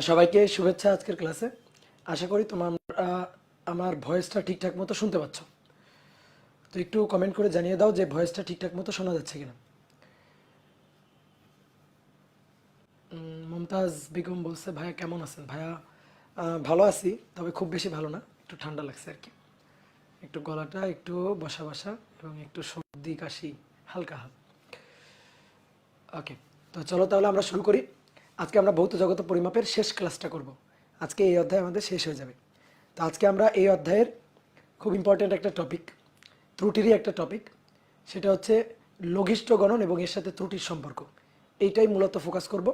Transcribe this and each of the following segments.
সবাইকে শুভেচ্ছা আজকের ক্লাসে। আশা করি তোমরা আমার ভয়েসটা ঠিকঠাক মতো শুনতে পাচ্ছ। তো একটু কমেন্ট করে জানিয়ে দাও যে ভয়েসটা ঠিকঠাক মতো শোনা যাচ্ছে কিনা। মমতাজ বেগম বলছে, ভাইয়া কেমন আছেন? ভাইয়া ভালো আছি, তবে খুব বেশি ভালো না, একটু ঠান্ডা লাগছে আর কি। একটু গলাটা একটু বসা বসা এবং একটু সর্দি কাশি হালকা হালকা। ওকে, তো চলো তাহলে আমরা শুরু করি। আজকে আমরা ভৌত জগত পরিমাপের শেষ ক্লাসটা করব। আজকে এই অধ্যায় আমাদের শেষ হয়ে যাবে। তো আজকে আমরা এই অধ্যায়ের খুব ইম্পর্ট্যান্ট একটা টপিক, ত্রুটিরই একটা টপিক, সেটা হচ্ছে লঘিষ্ঠ গণন এবং এর সাথে ত্রুটির সম্পর্ক। এইটাই মূলত ফোকাস করব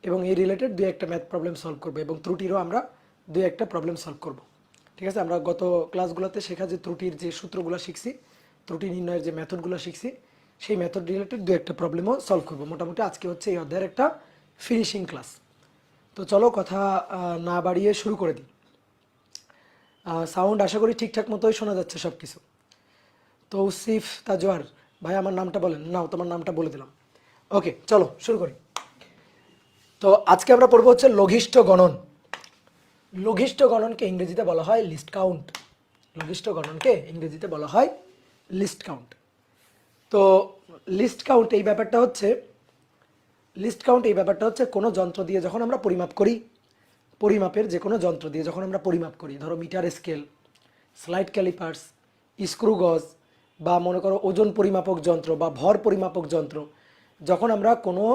এবং এই রিলেটেড দুই একটা ম্যাথ প্রবলেম সলভ করব এবং ত্রুটিরও আমরা দুই একটা প্রবলেম সলভ করব। ঠিক আছে, আমরা গত ক্লাসগুলোতে শেখা যে ত্রুটির যে সূত্রগুলো শিখছি, ত্রুটি নির্ণয়ের যে মেথডগুলো শিখছি, সেই মেথড রিলেটেড দু একটা প্রবলেমও সলভ করব। মোটামুটি আজকে হচ্ছে এই অধ্যায়ের একটা ফিনিশিং ক্লাস। তো চলো কথা না বাড়িয়ে শুরু করে দিই। সাউন্ড আশা করি ঠিকঠাক মতোই শোনা যাচ্ছে সব কিছু। তৌসিফ তাজওয়ার, ভাই আমার নামটা বলেন। নাও, তোমার নামটা বলে দিলাম। ওকে, চলো শুরু করি। তো আজকে আমরা পড়বো হচ্ছে লঘিষ্ঠ গণন। লঘিষ্ঠ গণনকে ইংরেজিতে বলা হয় লিস্ট কাউন্ট। লঘিষ্ঠ গণনকে ইংরেজিতে বলা হয় লিস্ট কাউন্ট। তো লিস্ট কাউন্ট এই ব্যাপারটা হচ্ছে কোনো যন্ত্র দিয়ে যখন আমরা পরিমাপ করি, পরিমাপের যে কোনো যন্ত্র দিয়ে যখন আমরা পরিমাপ করি, ধরো meter scale, slide callipers, screw gauge, বা মনে করো ওজন পরিমাপক যন্ত্র বা ভর পরিমাপক যন্ত্র, যখন আমরা কোনো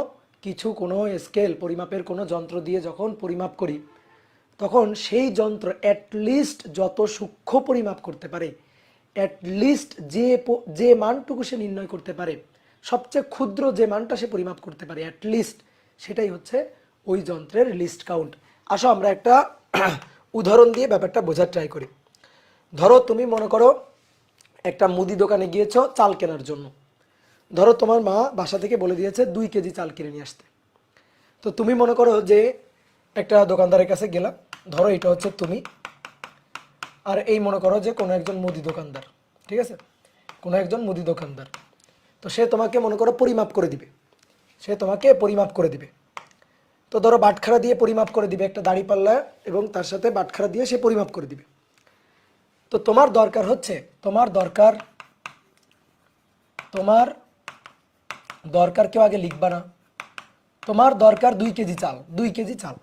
কিছু কোনো স্কেল পরিমাপের কোনো যন্ত্র দিয়ে যখন পরিমাপ করি, তখন সেই যন্ত্র অ্যাটলিস্ট যত সূক্ষ্ম পরিমাপ করতে পারে, অ্যাটলিস্ট যে মানটুকু সে নির্ণয় করতে পারে, সবচেয়ে ক্ষুদ্র যে মানটা সে পরিমাপ করতে পারে অ্যাটলিস্ট, সেটাই হচ্ছে ওই যন্ত্রের লিস্ট কাউন্ট। আসো আমরা একটা উদাহরণ দিয়ে ব্যাপারটা বোঝার ট্রাই করি। ধরো তুমি মনে করো একটা মুদি দোকানে গিয়েছো চাল কেনার জন্য। ধরো তোমার মা বাসা থেকে বলে দিয়েছে 2 কেজি চাল কিনে নিয়ে আসতে। তো তুমি মনে করো যে একটা দোকানদারের কাছে গেলা, ধরো এটা হচ্ছে তুমি, আর এই মনে করো যে কোনো একজন মুদি দোকানদার। ঠিক আছে, কোনো একজন মুদি দোকানদার। তো সে তোমাকে মনে করো পরিমাপ করে দিবে, সে তোমাকে পরিমাপ করে দিবে। তো ধরো বাটখারা দিয়ে পরিমাপ করে দিবে, একটা দাড়িপাল্লা এবং তার সাথে বাটখারা দিয়ে সে পরিমাপ করে দিবে। তো তোমার দরকার হচ্ছে, তোমার দরকার কেউ আগে লিখবা না, তোমার দরকার 2 কেজি চাল, 2 কেজি চাল।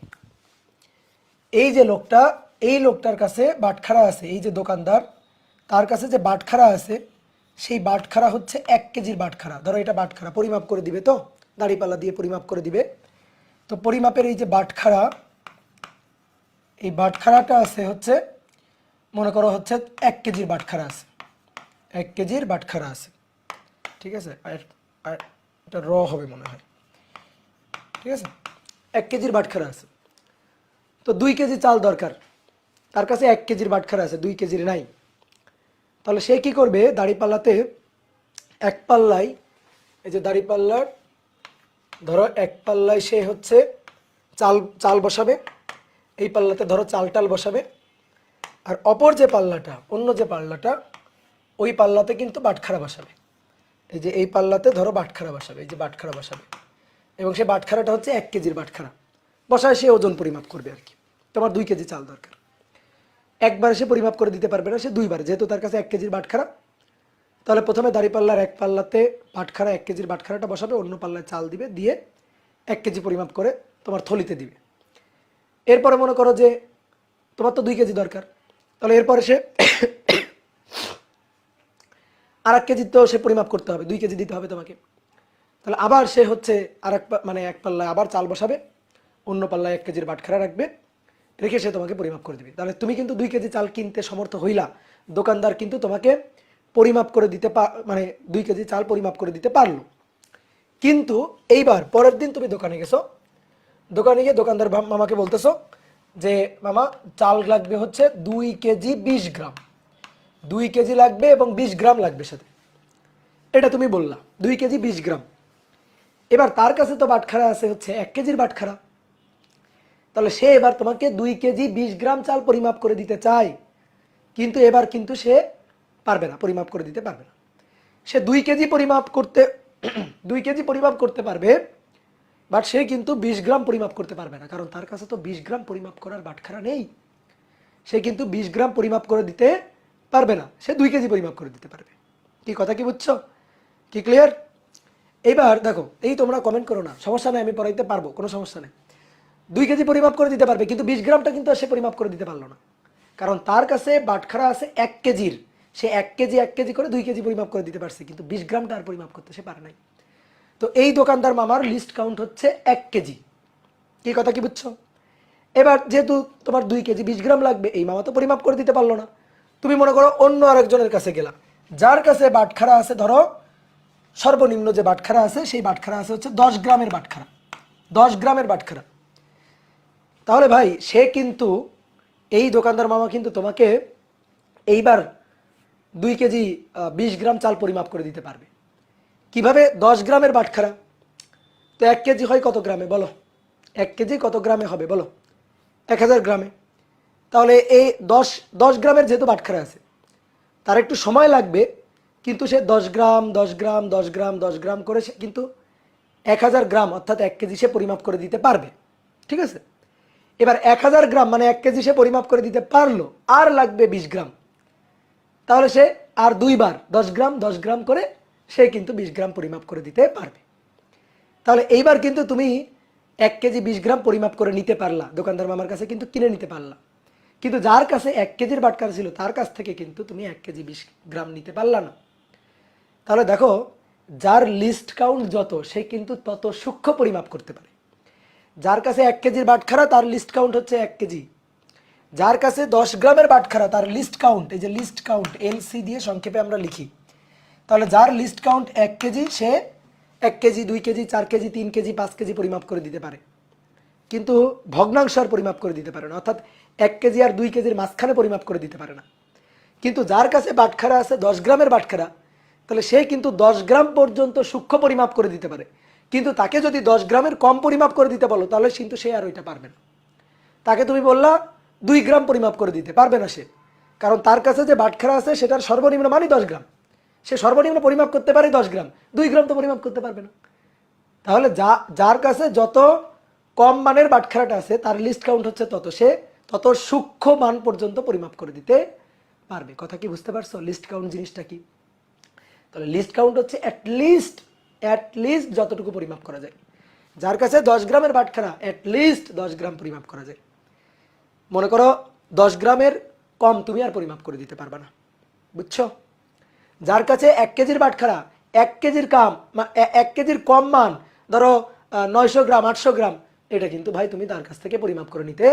এই যে লোকটা, এই লোকটার কাছে বাটখারা আছে, এই যে দোকানদার, তার কাছে যে বাটখারা আছে, সেই বাটখারা হচ্ছে 1 কেজির বাটখারা। ধরো এটা বাটখারা পরিমাপ করে দিবে, তো দাড়িপাল্লা দিয়ে পরিমাপ করে দিবে। তো পরিমাপের এই যে বাটখারা, এই বাটখারাটা আছে হচ্ছে, মনে করো হচ্ছে 1 কেজির বাটখারা আছে, 1 কেজির বাটখারা আছে। ঠিক আছে, আর এটা র হবে মনে হয়। ঠিক আছে, 1 কেজির বাটখারা আছে। তো 2 কেজি চাল দরকার, তার কাছে 1 কেজির বাটখারা আছে, 2 কেজির নাই। তাহলে সে কি করবে, দাড়িপাল্লাতে এক পাল্লায়, এই যে দাড়িপাল্লার ধরো এক পাল্লায় সে হচ্ছে চাল চাল বসাবে, এই পাল্লাতে ধরো চাল টাল বসাবে, আর অপর যে পাল্লাটা, অন্য যে পাল্লাটা, ওই পাল্লাতে কিন্তু বাটখারা বসাবে। এই যে এই পাল্লাতে ধরো বাটখারা বসাবে, এই যে বাটখারা বসাবে, এবং সে বাটখারাটা হচ্ছে 1 কেজির বাটখারা বসায় সে ওজন পরিমাপ করবে আর কি। তোমার 2 কেজি চাল দরকার, একবার সে পরিমাপ করে দিতে পারবে না, সে দুইবার, যেহেতু তার কাছে 1 কেজির বাটখারা। তাহলে প্রথমে দাড়িপাল্লার এক পাল্লাতে বাটখারা 1 কেজির বাটখারাটা বসাবে, অন্য পাল্লায় চাল দিবে, দিয়ে 1 কেজি পরিমাপ করে তোমার থলিতে দিবে। এরপরে মনে করো যে তোমার তো 2 কেজি দরকার, তাহলে এরপরে সে আর 1 কেজি তো সে পরিমাপ করতে হবে, 2 কেজি দিতে হবে তোমাকে। তাহলে আবার সে হচ্ছে আর এক মানে এক পাল্লায় আবার চাল বসাবে, অন্য পাল্লায় 1 কেজির বাটখারা রাখবে, রেখে সে তোমাকে পরিমাপ করে দিবে। তাহলে তুমি কিন্তু 2 কেজি চাল কিনতে সমর্থ হইলা, দোকানদার কিন্তু তোমাকে পরিমাপ করে দিতে মানে 2 কেজি চাল পরিমাপ করে দিতে পারলো। কিন্তু এইবার পরের দিন তুমি দোকানে গেছো, দোকানে গিয়ে দোকানদার মামাকে বলতেছো যে মামা চাল লাগবে হচ্ছে 2 কেজি 20 গ্রাম, 2 কেজি লাগবে এবং 20 গ্রাম লাগবে সাথে। এটা তুমি বললা 2 কেজি 20 গ্রাম। এবার তার কাছে তো বাটখারা আছে হচ্ছে 1 কেজির বাটখারা, তাহলে সে এবার তোমাকে 2 কেজি 20 গ্রাম চাল পরিমাপ করে দিতে চায়, কিন্তু এবার কিন্তু সে পারবে না, পরিমাপ করে দিতে পারবে না। সে 2 কেজি পরিমাপ করতে 2 কেজি পরিমাপ করতে পারবে, বাট সে কিন্তু 20 গ্রাম পরিমাপ করতে পারবে না, কারণ তার কাছে তো 20 গ্রাম পরিমাপ করার বাটখারা নেই। সে কিন্তু 20 গ্রাম পরিমাপ করে দিতে পারবে না, সে 2 কেজি পরিমাপ করে দিতে পারবে। কি কথা কি বুঝছো? কি ক্লিয়ার? এইবার দেখো, এই তোমরা কমেন্ট করো না, সমস্যা নেই, আমি পড়াইতে পারবো, কোনো সমস্যা নেই। 2 কেজি পরিমাপ করে দিতে পারবে, কিন্তু 20 গ্রামটা কিন্তু সে পরিমাপ করে দিতে পারলো না, কারণ তার কাছে বাটখারা আছে 1 কেজির। সে 1 কেজি করে 2 কেজি পরিমাপ করে দিতে পারছে, কিন্তু 20 গ্রামটা আর পরিমাপ করতে সে পারে নাই। তো এই দোকানদার মামার লিস্ট কাউন্ট হচ্ছে 1 কেজি। কি কথা কি বুঝছো? এবার যেহেতু তোমার 2 কেজি 20 গ্রাম লাগবে, এই মামা তো পরিমাপ করে দিতে পারলো না। তুমি মনে করো অন্য আরেকজনের কাছে গেলা, যার কাছে বাটখারা আছে, ধরো সর্বনিম্ন যে বাটখারা আছে সেই বাটখারা আছে হচ্ছে 10 গ্রামের বাটখারা, 10 গ্রামের বাটখারা। তাহলে ভাই সে কিন্তু, এই দোকানদার মামা কিন্তু তোমাকে এইবার 2 কেজি 20 গ্রাম চাল পরিমাপ করে দিতে পারবে। কিভাবে? 10 গ্রামের বাটখারা, তো 1 কেজি হয় কত গ্রামে বলো? 1 কেজি কত গ্রামে হবে বলো? 1000 গ্রামে। তাহলে এই 10 গ্রামের যেহেতু বাটখারা আছে, তার একটু সময় লাগবে, কিন্তু সে 10 গ্রাম 10 গ্রাম 10 গ্রাম 10 গ্রাম করে সে কিন্তু 1000 গ্রাম অর্থাৎ 1 কেজি সে পরিমাপ করে দিতে পারবে। ঠিক আছে? এবার 1000 গ্রাম মানে 1 কেজি সে পরিমাপ করে দিতে পারলো, আর লাগবে 20 গ্রাম। তাহলে সে আর 2 বার 10 গ্রাম 10 গ্রাম করে সে কিন্তু 20 গ্রাম পরিমাপ করে দিতে পারবে। তাহলে এইবার কিন্তু তুমি 1 কেজি 20 গ্রাম পরিমাপ করে নিতে পারলা, দোকানদার মামার কাছে কিন্তু কিনে নিতে পারলা। কিন্তু যার কাছে 1 কেজির বাটখারা ছিল তার কাছ থেকে কিন্তু তুমি 1 কেজি 20 গ্রাম নিতে পারলা না। তাহলে দেখো, যার লিস্ট কাউন্ট যত, সে কিন্তু তত সূক্ষ্ম পরিমাপ করতে পারে। যার কাছে 1 কেজির বাটখারা, তার লিস্ট কাউন্ট হচ্ছে 1 কেজি। যার কাছে 10 গ্রামের বাটখারা, তার লিস্ট কাউন্ট, এই যে লিস্ট কাউন্ট এলসি দিয়ে সংক্ষেপে আমরা লিখি, তাহলে যার লিস্ট কাউন্ট 1 কেজি, সে 1 KG 2 KG 4 KG 3 KG 5 KG পরিমাপ করে দিতে পারে, কিন্তু ভগ্নাংশ আর পরিমাপ করে দিতে পারে না, অর্থাৎ 1 কেজি আর 2 কেজির মাঝখানে পরিমাপ করে দিতে পারে না। কিন্তু যার কাছে বাটখারা আছে 10 গ্রামের বাটখারা, তাহলে সে কিন্তু 10 গ্রাম পর্যন্ত সূক্ষ্ম পরিমাপ করে দিতে পারে। কিন্তু তাকে যদি 10 গ্রামের কম পরিমাপ করে দিতে বলো, তাহলে কিন্তু সে আর ওইটা পারবে না। তাকে তুমি বললা 2 গ্রাম পরিমাপ করে দিতে পারবে না সে, কারণ তার কাছে যে বাটখারা আছে সেটার সর্বনিম্ন মানে 10 গ্রাম। সে সর্বনিম্ন পরিমাপ করতে পারে 10 গ্রাম, 2 গ্রাম তো পরিমাপ করতে পারবে না। তাহলে যার কাছে যত কম মানের বাটখারাটা আছে, তার লিস্ট কাউন্ট হচ্ছে তত, সে তত সূক্ষ্ম মান পর্যন্ত পরিমাপ করে দিতে পারবে। কথা কি বুঝতে পারছো লিস্ট কাউন্ট জিনিসটা কি? তাহলে লিস্ট কাউন্ট হচ্ছে অ্যাটলিস্ট যতটুকু পরিমাপ করা যায়। যার কাছে 10 গ্রামের বাটখারা, অ্যাটলিস্ট 10 গ্রাম পরিমাপ করা যায়। মনে করো 10 গ্রামের কম তুমি আর পরিমাপ করে দিতে পারবে না, বুঝছো? যার কাছে 1 কেজির বাটখারা, 1 কেজির কাম 1 কেজির কম মান, ধরো 900 গ্রাম 800 গ্রাম, এটা কিন্তু ভাই তুমি তার কাছ থেকে পরিমাপ করে নিতে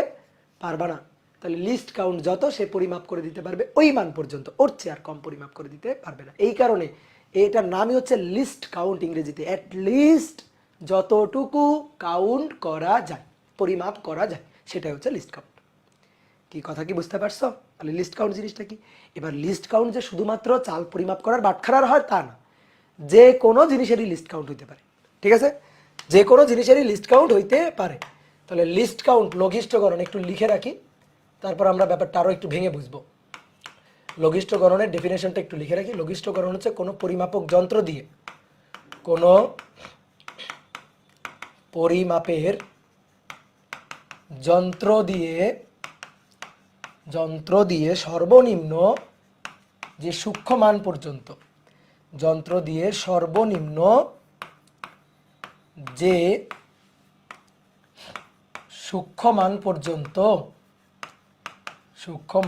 পারবা না। তাহলে লিস্ট কাউন্ট যত, সে পরিমাপ করে দিতে পারবে ওই মান পর্যন্ত, ওর চেয়ে আর কম পরিমাপ করে দিতে পারবে না। এই কারণে এটার নামই হচ্ছে লিস্ট কাউন্ট, ইংরেজিতে অ্যাটলিস্ট যতটুকু কাউন্ট করা যায়, পরিমাপ করা যায়, সেটাই হচ্ছে লিস্ট কাউন্ট। কি কথা কি বুঝতে পারছো? তাহলে লিস্ট কাউন্ট জিনিসটা কি? এবার লিস্ট কাউন্ট যে শুধুমাত্র চাল পরিমাপ করার বাটখারার হয় তা না, যে কোনো জিনিসেরই লিস্ট কাউন্ট হইতে পারে। ঠিক আছে? যে কোনো জিনিসেরই লিস্ট কাউন্ট হইতে পারে। তাহলে লিস্ট কাউন্ট লঘিষ্ঠ গণন একটু লিখে রাখি, তারপর আমরা ব্যাপারটা আরও একটু ভেঙে বুঝবো। লঘিষ্ঠ গণনের ডেফিনেশনটা একটু লিখে রাখি। লঘিষ্ঠ গণন হচ্ছে কোনো পরিমাপক যন্ত্র দিয়ে, কোনো পরিমাপের যন্ত্র দিয়ে সর্বনিম্ন যে সূক্ষ্ম মান পর্যন্ত, যন্ত্র দিয়ে সর্বনিম্ন যে সূক্ষ্ম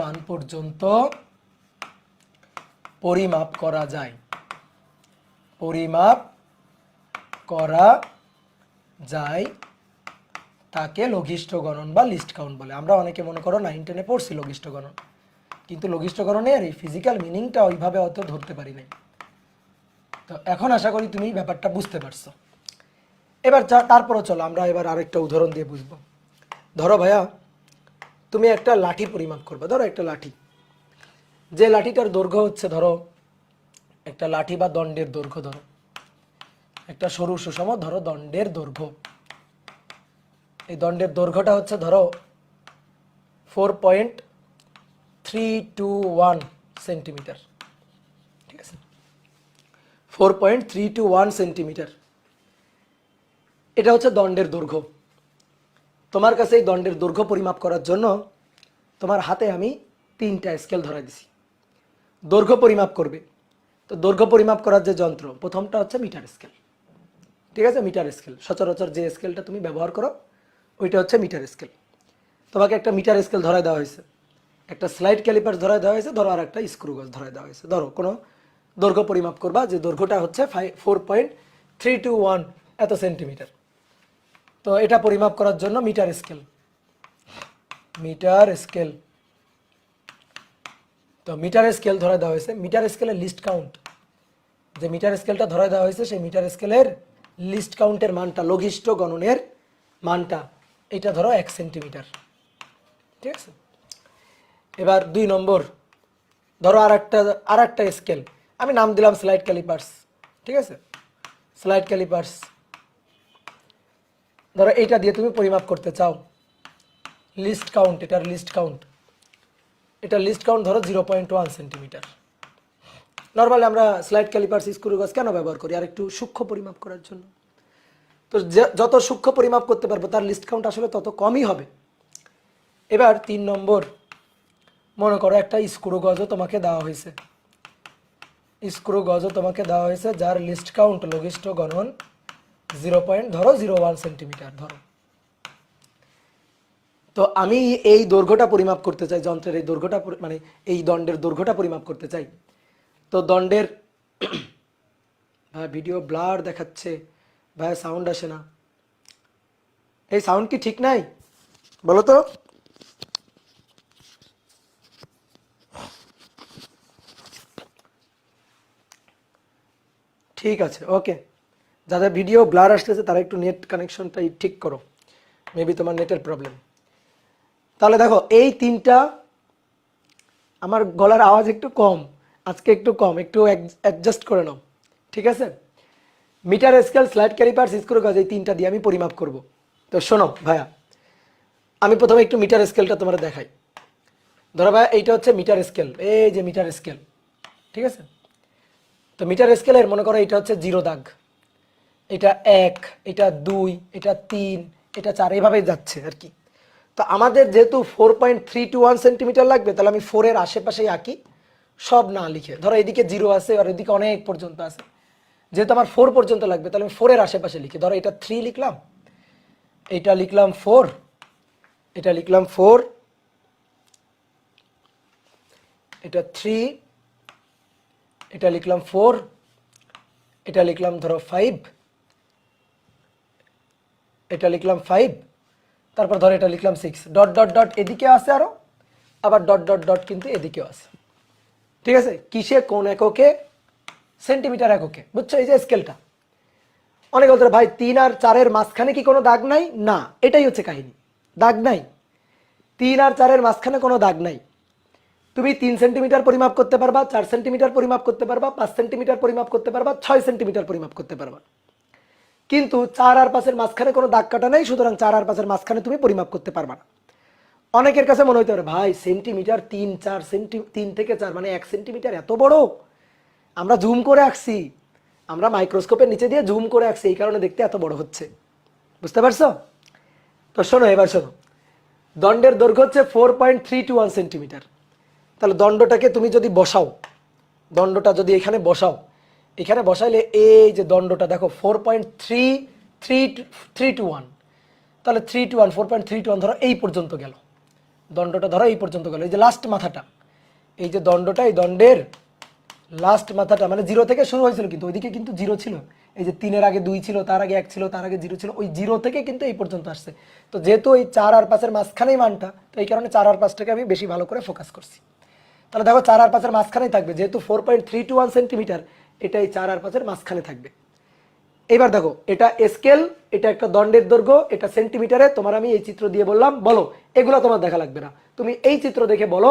মান পর্যন্ত পরিমাপ করা যায়, তাকে লঘিষ্ঠ গণন বা লিস্ট কাউন্ট বলে। আমরা অনেকে মনে করো 9, 10-এ পড়ছি লঘিষ্ঠ গণন, কিন্তু লঘিষ্ঠ গণনের এই ফিজিক্যাল মিনিংটা ওইভাবে অত ধরতে পারি নাই। তো এখন আশা করি তুমি ব্যাপারটা বুঝতে পারছো। এবার তারপরে চলো আমরা এবার আরেকটা উদাহরণ দিয়ে বুঝবো। ধরো ভাইয়া, তুমি একটা লাঠি পরিমাপ করবে। ধরো একটা লাঠি, যে লাঠিটার দৈর্ঘ্য হচ্ছে, ধরো একটা লাঠি বা দণ্ডের দৈর্ঘ্য, ধরো একটা সরু সুষম ধরো দণ্ডের দৈর্ঘ্য, এই দণ্ডের দৈর্ঘ্যটা হচ্ছে ধরো 4.321 সেন্টিমিটার। ঠিক আছে? 4.321 সেন্টিমিটার। এটা হচ্ছে দণ্ডের দৈর্ঘ্য। তোমার কাছে এই দণ্ডের দৈর্ঘ্য পরিমাপ করার জন্য তোমার হাতে আমি 3টা স্কেল ধরাই দিছি, দৈর্ঘ্য পরিমাপ করবে। তো দৈর্ঘ্য পরিমাপ করার যে যন্ত্র, প্রথমটা হচ্ছে মিটার স্কেল। ঠিক আছে, মিটার স্কেল সচরাচর যে স্কেলটা তুমি ব্যবহার করো ওইটা হচ্ছে মিটার স্কেল। তোমাকে একটা মিটার স্কেল ধরাই দেওয়া হয়েছে, একটা স্লাইড ক্যালিপার ধরাই দেওয়া হয়েছে, ধরো আর একটা স্ক্রু গজ ধরাই দেওয়া হয়েছে। ধরো কোনো দৈর্ঘ্য পরিমাপ করবা, যে দৈর্ঘ্যটা হচ্ছে 4.321 এত সেন্টিমিটার। তো এটা পরিমাপ করার জন্য মিটার স্কেল, মিটার স্কেল। তো মিটার স্কেল ধরাই দেওয়া হয়েছে। মিটার স্কেলের লিস্ট কাউন্ট, যে মিটার স্কেলটা ধরাই দেওয়া হয়েছে সেই মিটার স্কেলের লিস্ট কাউন্টের মানটা, লঘিষ্ঠ গণনের মানটা, এটা ধরো 1 সেন্টিমিটার। ঠিক আছে, এবার 2 নম্বর, ধরো আর একটা স্কেল, আমি নাম দিলাম স্লাইড ক্যালিপার্স। ঠিক আছে, স্লাইড ক্যালিপার্স। ধরো এইটা দিয়ে তুমি পরিমাপ করতে চাও, লিস্ট কাউন্ট, এটার লিস্ট কাউন্ট, এটার লিস্ট কাউন্ট ধরো 0.1 সেন্টিমিটার। নর্মালি আমরা স্লাইড ক্যালিপার্স স্ক্রু গজ কেন ব্যবহার করি? আর একটু সূক্ষ্ম পরিমাপ করার জন্য। তো যত সূক্ষ্ম পরিমাপ করতে পারবো তার লিস্ট কাউন্ট আসলে তত কমই হবে। এবার 3 নম্বর, মনে করো একটা স্ক্রু গজও তোমাকে দেওয়া হয়েছে, স্ক্রু গজও তোমাকে দেওয়া হয়েছে যার লিস্ট কাউন্ট, লঘিষ্ঠ গণন 0.01 সেন্টিমিটার ধরো। তো আমি এই দৈর্ঘ্যটা পরিমাপ করতে চাই, যন্ত্রের এই দৈর্ঘ্যটা, মানে এই দণ্ডের দৈর্ঘ্যটা পরিমাপ করতে চাই। তো দণ্ডের ভাই ভিডিও ব্লার দেখাচ্ছে, ভাই সাউন্ড আসে না, এই সাউন্ড কি ঠিক নাই বলো তো? ঠিক আছে, ওকে। যাদের ভিডিও ব্লার আসতেছে তারা একটু নেট কানেকশনটাই ঠিক করো, মেবি তোমার নেটের প্রবলেম। তাহলে দেখো এই 3টা, আমার গলার আওয়াজ একটু কম আজকে, একটু কম, একটু অ্যাডজাস্ট করে নাও। ঠিক আছে, meter scale, slide callipers, screw gauge, এই 3টা দিয়ে আমি পরিমাপ করব। তো শোনো ভাইয়া, আমি প্রথমে একটু মিটার স্কেলটা তোমার দেখাই। ধরো ভাইয়া এইটা হচ্ছে মিটার স্কেল, এই যে মিটার স্কেল। ঠিক আছে, তো মিটার স্কেলের মনে করো এটা হচ্ছে 0 দাগ, এটা 1, এটা 2, এটা 3, এটা 4, এইভাবেই যাচ্ছে আর কি। তো আমাদের যেহেতু 4.321 সেন্টিমিটার লাগবে, তাহলে আমি 4 এর আশেপাশেই আঁকি, সব না লিখে। ধরো এদিকে 0 আছে আর এদিকে অনেক পর্যন্ত আছে, যেহেতু আমার 4 পর্যন্ত লাগবে তাহলে আমি 4 এর আশেপাশে লিখি। ধরো এটা 3 লিখলাম, এটা লিখলাম 4, এটা লিখলাম 4, এটা 3, এটা লিখলাম 4, এটা লিখলাম ধরো 5, এটা লিখলাম 5, তারপর ধরো এটা লিখলাম 6, ডট ডট ডট এদিকে আছে আরো, আবার ডট ডট ডট কিন্তু এদিকেও আছে। ঠিক আছে, কিসে, কোন এককে? সেন্টিমিটার এককে, বুঝছো? এই যে স্কেলটা, অনেক বলতে ভাই 3 আর 4 এর মাঝখানে কি কোনো দাগ নাই? না, এটাই হচ্ছে কাহিনী, দাগ নাই। 3 আর 4 এর মাঝখানে কোনো দাগ নাই। তুমি 3 সেন্টিমিটার পরিমাপ করতে পারবা, 4 সেন্টিমিটার পরিমাপ করতে পারবা, 5 সেন্টিমিটার পরিমাপ করতে পারবা, 6 সেন্টিমিটার পরিমাপ করতে পারবা, কিন্তু 4 আর 5 এর মাঝখানে কোনো দাগ কাটা নাই, সুতরাং 4 আর 5 এর মাঝখানে তুমি পরিমাপ করতে পারবা না। অনেকের কাছে মনে হইতে পারে ভাই সেন্টিমিটার 3 থেকে 4 মানে 1 সেন্টিমিটার এত বড়, আমরা জুম করে আঁকছি, আমরা মাইক্রোস্কোপের নিচে দিয়ে জুম করে আঁকছি, এই কারণে দেখতে এত বড় হচ্ছে। বুঝতে পারছো? তো শোনো, এবার শোনো, দণ্ডের দৈর্ঘ্য হচ্ছে 4.321 সেন্টিমিটার। তাহলে দণ্ডটাকে তুমি যদি বসাও, দণ্ডটা যদি এখানে বসাও, এখানে বসাইলে এই যে দণ্ডটা দেখো 4.321, তাহলে 321, 4.321 ধরো এই পর্যন্ত গেল, দণ্ডটা ধরো এই পর্যন্ত গেল, এই যে লাস্ট মাথাটা, এই যে দণ্ডটা, এই দণ্ডের লাস্ট মাথাটা, মানে 0 থেকে শুরু হয়েছিল, কিন্তু ওইদিকে কিন্তু 0 ছিল, এই যে 3 এর আগে 2 ছিল, তার আগে 1 ছিল, তার আগে 0 ছিল, ওই 0 থেকে কিন্তু এই পর্যন্ত আসছে। তো যেহেতু এই 4 আর 5 এর মাঝখানেই মানটা, তো এই কারণে 4 আর 5টাকে আমি বেশি ভালো করে ফোকাস করছি। তাহলে দেখো 4 আর 5 এর মাঝখানেই থাকবে, যেহেতু 4.321 সেন্টিমিটার, এটা এই 4 আর 5 এর মাঝখানে থাকবে। এবার দেখো, এটা স্কেল, এটা একটা দণ্ডের দৈর্ঘ্য, এটা সেন্টিমিটারে, তোমার আমি এই চিত্র দিয়ে বললাম, বলো এগুলো তোমার দেখা লাগবে না, তুমি এই চিত্র দেখে বলো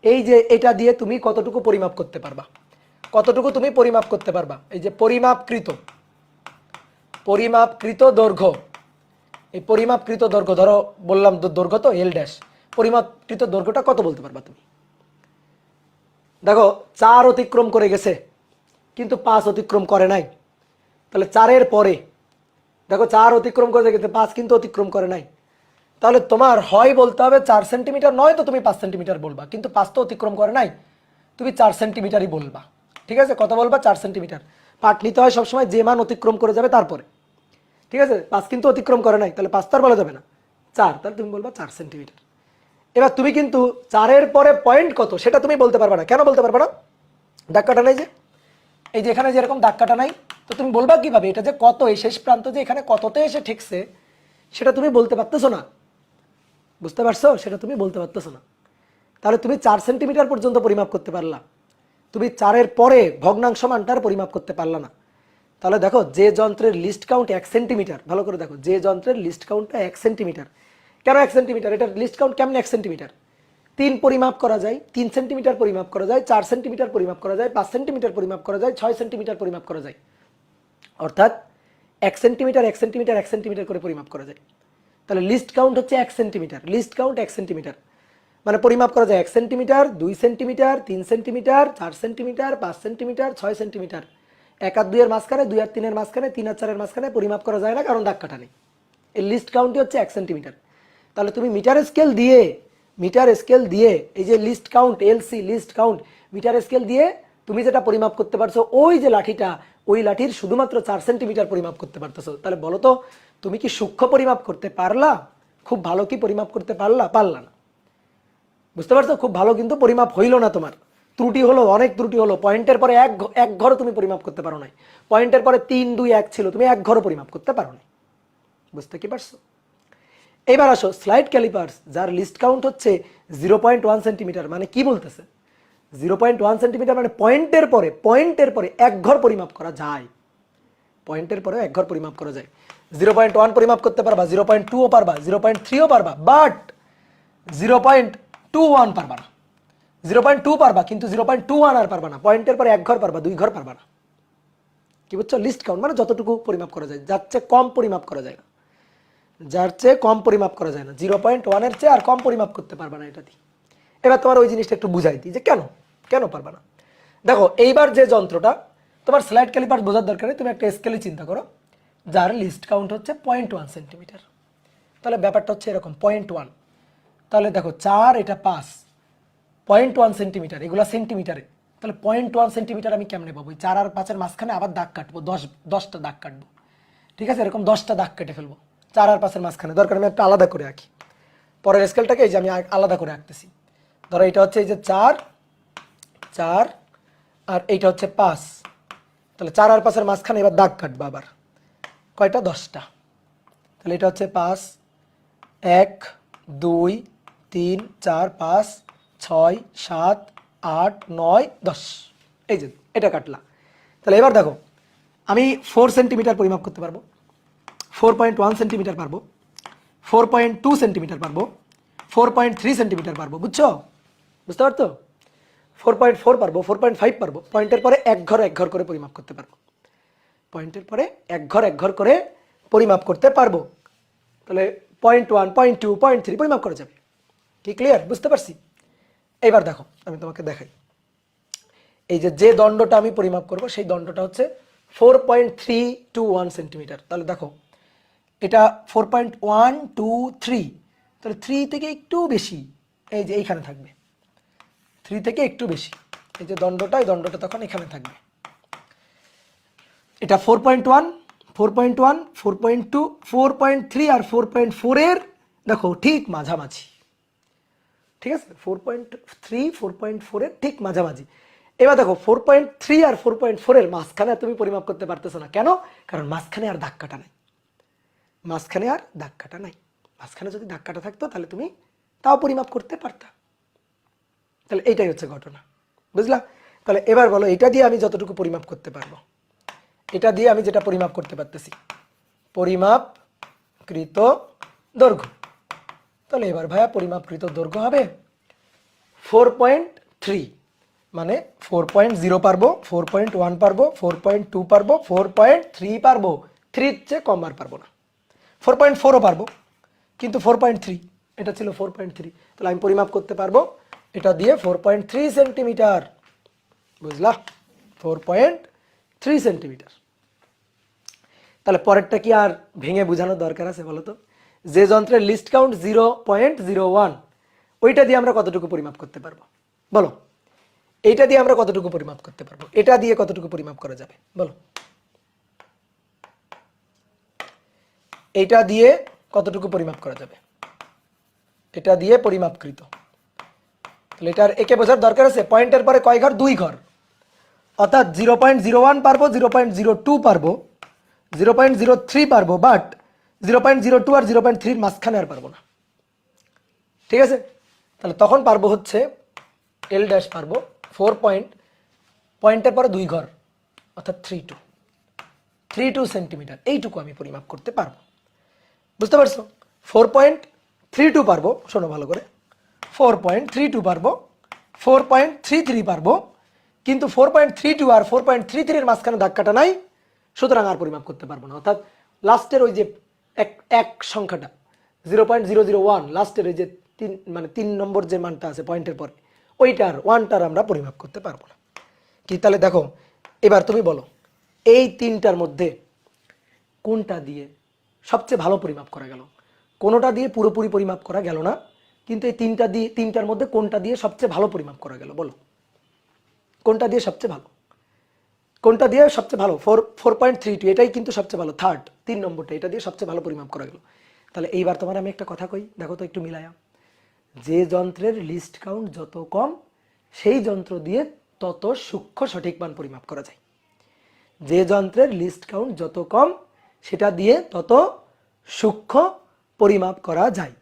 এই যে এটা দিয়ে তুমি কতটুকু পরিমাপ করতে পারবা, কতটুকু তুমি পরিমাপ করতে পারবা। এই যে পরিমাপকৃত দৈর্ঘ্য, এই পরিমাপকৃত দৈর্ঘ্য, ধরো বললাম দৈর্ঘ্য তো এল ড্যাশ, পরিমাপকৃত দৈর্ঘ্যটা কত বলতে পারবা তুমি? দেখো 4 অতিক্রম করে গেছে কিন্তু 5 অতিক্রম করে নাই, তাহলে 4 এর পরে, দেখো 4 অতিক্রম করে গেছে, 5 কিন্তু অতিক্রম করে নাই। তাহলে তোমার হয় বলতে হবে 4 সেন্টিমিটার, নয় তো তুমি 5 সেন্টিমিটার বলবা, কিন্তু 5 তো অতিক্রম করে নাই, তুমি 4 সেন্টিমিটারই বলবা। ঠিক আছে, কত বলবা? 4 সেন্টিমিটার। পাঠ নিতে হয় সবসময় যে মান অতিক্রম করে যাবে তারপরে। ঠিক আছে, 5 কিন্তু অতিক্রম করে নাই, তাহলে 5 তো আর বলা যাবে না, 4, তাহলে তুমি বলবা 4 সেন্টিমিটার। এবার তুমি কিন্তু 4-এর পরে পয়েন্ট কত সেটা তুমি বলতে পারবে না। কেন বলতে পারবে না? দাগ কাটা নাই যে, এই যে এখানে যেরকম দাগ কাটা নাই, তো তুমি বলবা কিভাবে এটা যে কত, এই শেষ প্রান্ত যে এখানে কততে এসে ঠেকছে সেটা তুমি বলতে পারতেছো না। বুঝতে পারছো? সেটা তুমি বলতে পারতেছো না। তাহলে তুমি 4 সেন্টিমিটার পর্যন্ত পরিমাপ করতে পারলা, তুমি 4-এর পরে ভগ্নাংশ মানটার পরিমাপ করতে পারলা না। তাহলে দেখো, যে যন্ত্রের লিস্ট কাউন্ট 1 সেন্টিমিটার, ভালো করে দেখো, যে যন্ত্রের লিস্ট কাউন্টটা 1 সেন্টিমিটার। কেন 1 সেন্টিমিটার? এটার লিস্ট কাউন্ট কেমন 1 সেন্টিমিটার? 3 পরিমাপ করা যায়, 3 সেন্টিমিটার পরিমাপ করা যায়, 4 সেন্টিমিটার পরিমাপ করা যায়, 5 সেন্টিমিটার পরিমাপ করা যায়, 6 সেন্টিমিটার পরিমাপ করা যায়। অর্থাৎ 1 সেন্টিমিটার 1 সেন্টিমিটার 1 সেন্টিমিটার করে পরিমাপ করা যায়। তাহলে লিস্ট কাউন্ট হচ্ছে 1 সেন্টিমিটার, লিস্ট কাউন্ট 1 সেন্টিমিটার, মানে পরিমাপ করা যায় 1 centimetre, 2 centimetre, 3 centimetre, 4 centimetre, 5 centimetre, 6 centimetre. 1 আর 2 এর মাঝখানে, 2 আর 3 এর মাঝখানে, 3 আর 4 এর মাঝখানে পরিমাপ করা যায় না, কারণ দাগ কাটা নেই। এই লিস্ট কাউন্টই হচ্ছে 1 সেন্টিমিটার। তাহলে তুমি মিটার স্কেল দিয়ে, এই যে least count, LC least count, meter scale দিয়ে তুমি যেটা পরিমাপ করতে পারছো, ওই যে লাঠিটা, ওই লাঠির শুধুমাত্র 4 সেন্টিমিটার পরিমাপ করতে পারতেছো। তাহলে বলো তো, তুমি কি সূক্ষ্ম পরিমাপ করতে পারলা? খুব ভালো কি পরিমাপ করতে পারলা? পারলা না। বুঝতে পারছো? খুব ভালো কিন্তু পরিমাপ হইল না তোমার, ত্রুটি হলো, অনেক ত্রুটি হলো। পয়েন্টের পরে এক ঘরও তুমি পরিমাপ করতে পারো নাই, পয়েন্টের পরে 3, 2, 1 ছিল, তুমি এক ঘরও পরিমাপ করতে পারো নাই। বুঝতে কি পারছো? এবার আসো স্লাইড ক্যালিপার্স, যার লিস্ট কাউন্ট হচ্ছে 0.1 সেন্টিমিটার। মানে কি বলতেছে? 0.1 সেন্টিমিটার মানে পয়েন্টের পরে এক ঘর পরিমাপ করা যায়, পয়েন্টের পরে এক ঘর পরিমাপ করা যায়। 0.1 পরিমাপ করতে পারবা, 0.2ও পারবা, 0.3ও পারবা, বাট 0.21 পারবা না। 0.2 পারবা, কিন্তু 0.21 আর পারবা না। পয়েন্টের পরে এক ঘর পারবা, 2 ঘর পারবা না। কি বুঝছো? লিস্ট কাউন্ট মানে যতটুকু পরিমাপ করা যায়, যার চেয়ে কম পরিমাপ করা যায় না, যার চেয়ে কম পরিমাপ করা যায় না। 0.1 এর চেয়ে আর কম পরিমাপ করতে পারবা না এটা দিয়ে। এবার তোমার ওই জিনিসটা একটু বুঝাই দিই যে কেন কেন পারবা না। দেখো, এইবার যে যন্ত্রটা, তোমার স্লাইড ক্যালিপার বোঝার দরকার নেই, তুমি একটা স্কেলে চিন্তা করো যার লিস্ট কাউন্ট হচ্ছে 0.1 সেন্টিমিটার। তাহলে ব্যাপারটা হচ্ছে এরকম, 0.1, তাহলে দেখো 4, এটা 5, 0.1 সেন্টিমিটার, এগুলো সেন্টিমিটারে। তাহলে 0.1 সেন্টিমিটার আমি কেমনে পাবো? 4 আর 5-এর মাঝখানে আবার দাগ কাটবো, 10টা দাগ কাটবো। ঠিক আছে, এরকম 10টা দাগ কেটে ফেলবো 4 আর 5-এর মাঝখানে। দরকার আমি একটা আলাদা করে আঁকি, পরের স্কেলটাকে এই যে আমি আলাদা করে আঁকতেছি। ধরো এটা হচ্ছে এই যে 4, আর এইটা হচ্ছে 5। তাহলে 4 আর 5-এর মাঝখানে এবার দাগ কাটবো আবার, কয়টা? 10টা। তাহলে এটা হচ্ছে 5, 1, 2, 3, 4, 5, 6, 7, 8, 9, 10। এই যে এটা কাটলা। তাহলে এবার দেখো, আমি 4 সেন্টিমিটার পরিমাপ করতে পারবো, 4.1 সেন্টিমিটার পারবো, 4.2 সেন্টিমিটার পারবো, 4.3 সেন্টিমিটার পারবো। বুঝছো? বুঝতে পারতো? 4.4 পারবো, 4.5 পারবো। পয়েন্টের পরে এক ঘর করে পরিমাপ করতে পারবো, পয়েন্টের পরে এক ঘর করে পরিমাপ করতে পারবো। তাহলে 0.1, 0.2, 0.3 পরিমাপ করা যাবে। কি ক্লিয়ার? বুঝতে পারছি? এইবার দেখো, আমি তোমাকে দেখাই, এই যে দণ্ডটা আমি পরিমাপ করব, সেই দণ্ডটা হচ্ছে 4.321 সেন্টিমিটার। তাহলে দেখো, এটা 4.123, তাহলে 3 থেকে একটু বেশি, এই যে এইখানে থাকবে, 3 থেকে একটু বেশি। এই যে দণ্ডটা, এই দণ্ডটা তখন এখানে থাকবে। এটা 4.1, 4.1, 4.2, 4.3 আর 4.4 এর দেখো ঠিক মাঝামাঝি। ঠিক আছে, 4.3, 4.4 এর ঠিক মাঝামাঝি। এবার দেখো 4.3 আর 4.4 এর মাঝখানে তুমি পরিমাপ করতে পারতেছো না। কেন? কারণ মাঝখানে আর দাগ কাটা নাই, মাঝখানে আর দাগ কাটা নাই। মাঝখানে যদি দাগ কাটা থাকতো তাহলে তুমি তাও পরিমাপ করতে পারতা। তাহলে এইটাই হচ্ছে ঘটনা। বুঝলা? তাহলে এবার বলো, এটা দিয়ে আমি যতটুকু পরিমাপ করতে পারবো, এটা দিয়ে আমি যেটা পরিমাপ করতে পারতেছি, পরিমাপকৃত দৈর্ঘ্য। তাহলে এবার ভাইয়া পরিমাপকৃত দৈর্ঘ্য হবে 4.3, মানে 4.0 পারবো, 4.1 পারবো, 4.2 পারবো, 4.3 পারবো, 3 চেয়ে কম আর পারবো না। 4.4ও পারবো, কিন্তু 4.3, এটা ছিল 4.3, তাহলে আমি পরিমাপ করতে পারবো এটা দিয়ে 4.3 সেন্টিমিটার। বুঝলা? 4.3 সেন্টিমিটার। তাহলে পরেরটা কি আর ভেঙে বোঝানোর দরকার আছে বলো তো? যে যন্ত্রের লিস্ট কাউন্ট 0.01 ওইটা দিয়ে আমরা কতটুকু পরিমাপ করতে পারবো বলো? এইটা দিয়ে আমরা কতটুকু পরিমাপ করতে পারবো? এটা দিয়ে কতটুকু পরিমাপ করা যাবে বলো? এইটা দিয়ে কতটুকু পরিমাপ করা যাবে? এটা দিয়ে পরিমাপকৃত। তাহলে এটার একে বোঝার দরকার আছে পয়েন্টের পরে কয় ঘর? 2 ঘর। অর্থাৎ 0.01 পারবো, 0.02 পারবো, 0.03 পারবো, বাট 0.02 আর 0.3 মাঝখানে আর পারবো না। ঠিক আছে? তাহলে তখন পারবো হচ্ছে এল ড্যাশ পারবো 4 পয়েন্টের পরে 2 ঘর, অর্থাৎ 32 সেন্টিমিটার। এইটুকু আমি পরিমাপ করতে পারবো। বুঝতে পারছো? 4.32 পারবো, শোনো ভালো করে, 4.32 পারবো, 4.33 পারবো, কিন্তু 4.32 আর 4.33 এর মাঝখানে ধাক্কাটা নাই, সুতরাং আর পরিমাপ করতে পারবো না। অর্থাৎ লাস্টের ওই যে এক সংখ্যাটা 0.001, লাস্টের ওই যে 3 নম্বর যে মানটা আছে পয়েন্টের পরে, ওইটার ওয়ানটার আমরা পরিমাপ করতে পারবো না। কি তাহলে দেখো, এবার তুমি বলো এই তিনটার মধ্যে কোনটা দিয়ে সবচেয়ে ভালো পরিমাপ করা গেল? কোনোটা দিয়ে পুরোপুরি পরিমাপ করা গেল না, কিন্তু এই তিনটার মধ্যে কোনটা দিয়ে সবচেয়ে ভালো পরিমাপ করা গেল বলো? কোনটা দিয়ে সবচেয়ে ভালো? কোনটা দিয়ে সবচেয়ে ভালো? 4.32, এটাই কিন্তু সবচেয়ে ভালো, থার্ড 3 নম্বরটা, এটা দিয়ে সবচেয়ে ভালো পরিমাপ করা গেল। তাহলে এইবার তোমার আমি একটা কথা কই, দেখো তো একটু মিলায়া। যে যন্ত্রের লিস্ট কাউন্ট যত কম সেই যন্ত্র দিয়ে তত সূক্ষ্ম সঠিক মান পরিমাপ করা যায়। যে যন্ত্রের লিস্ট কাউন্ট যত কম সেটা দিয়ে তত সূক্ষ্ম পরিমাপ করা যায়।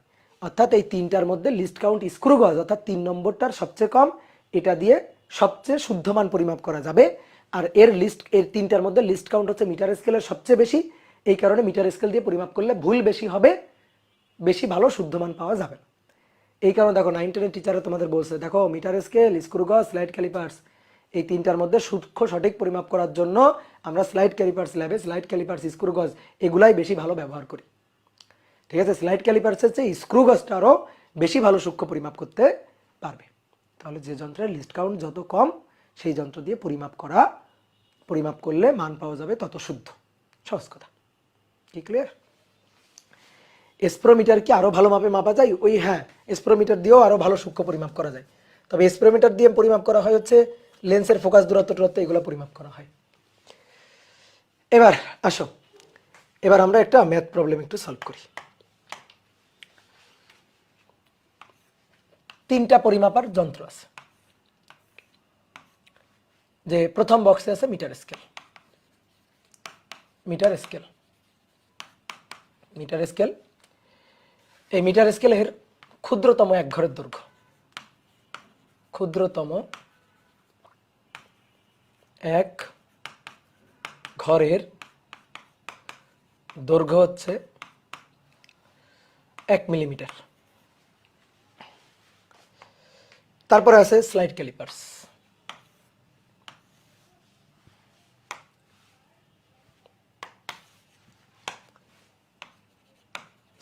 অর্থাৎ এই তিনটার মধ্যে লিস্ট কাউন্ট স্ক্রু গজ, অর্থাৎ 3 নম্বরটার সবচেয়ে কম, এটা দিয়ে সবচেয়ে শুদ্ধ মান পরিমাপ করা যাবে। আর এর তিনটার মধ্যে লিস্ট কাউন্ট হচ্ছে মিটার স্কেলের সবচেয়ে বেশি, এই কারণে মিটার স্কেল দিয়ে পরিমাপ করলে ভুল বেশি হবে, বেশি ভালো শুদ্ধ মান পাওয়া যাবে না। এই কারণে দেখো 9, 10 টিচাররা তোমাদের বলছে, দেখো মিটার স্কেল, স্ক্রু গজ, স্লাইড ক্যালিপার্স, এই তিনটার মধ্যে সূক্ষ্ম সঠিক পরিমাপ করার জন্য আমরা স্লাইড ক্যালিপার্স ল্যাবে স্লাইড ক্যালিপার্স, স্ক্রু গজ এগুলাই বেশি ভালো ব্যবহার করি। ঠিক আছে? স্লাইড ক্যালিপার্সের চেয়ে স্ক্রু গজটা আরও বেশি ভালো সূক্ষ্ম পরিমাপ করতে পারবে। তাহলে যে যন্ত্রের লিস্ট কাউন্ট যত কম সেই যন্ত্র দিয়ে পরিমাপ করলে মান পাওয়া যাবে তত শুদ্ধ। সহজ কথা। কি ক্লিয়ার? স্প্রোমিটার কি আরো ভালো মাপে মাপা যায়? ওই হ্যাঁ, স্প্রোমিটার দিয়েও আরো ভালো সূক্ষ্ম পরিমাপ করা যায়। তবে স্প্রোমিটার দিয়ে পরিমাপ করা হয় হচ্ছে লেন্সের ফোকাস দূরত্ব এগুলো পরিমাপ করা হয়। এবার আসো, এবার আমরা একটা ম্যাথ প্রবলেম একটু সলভ করি। 3টা পরিমাপার যন্ত্র আছে। যে প্রথম বক্সে আছে মিটার স্কেল, এই মিটার স্কেলের ক্ষুদ্রতম এক ঘরের দৈর্ঘ্য, ক্ষুদ্রতম এক ঘরের দৈর্ঘ্য হচ্ছে 1 মিলিমিটার। তারপরে আছে slide callipers.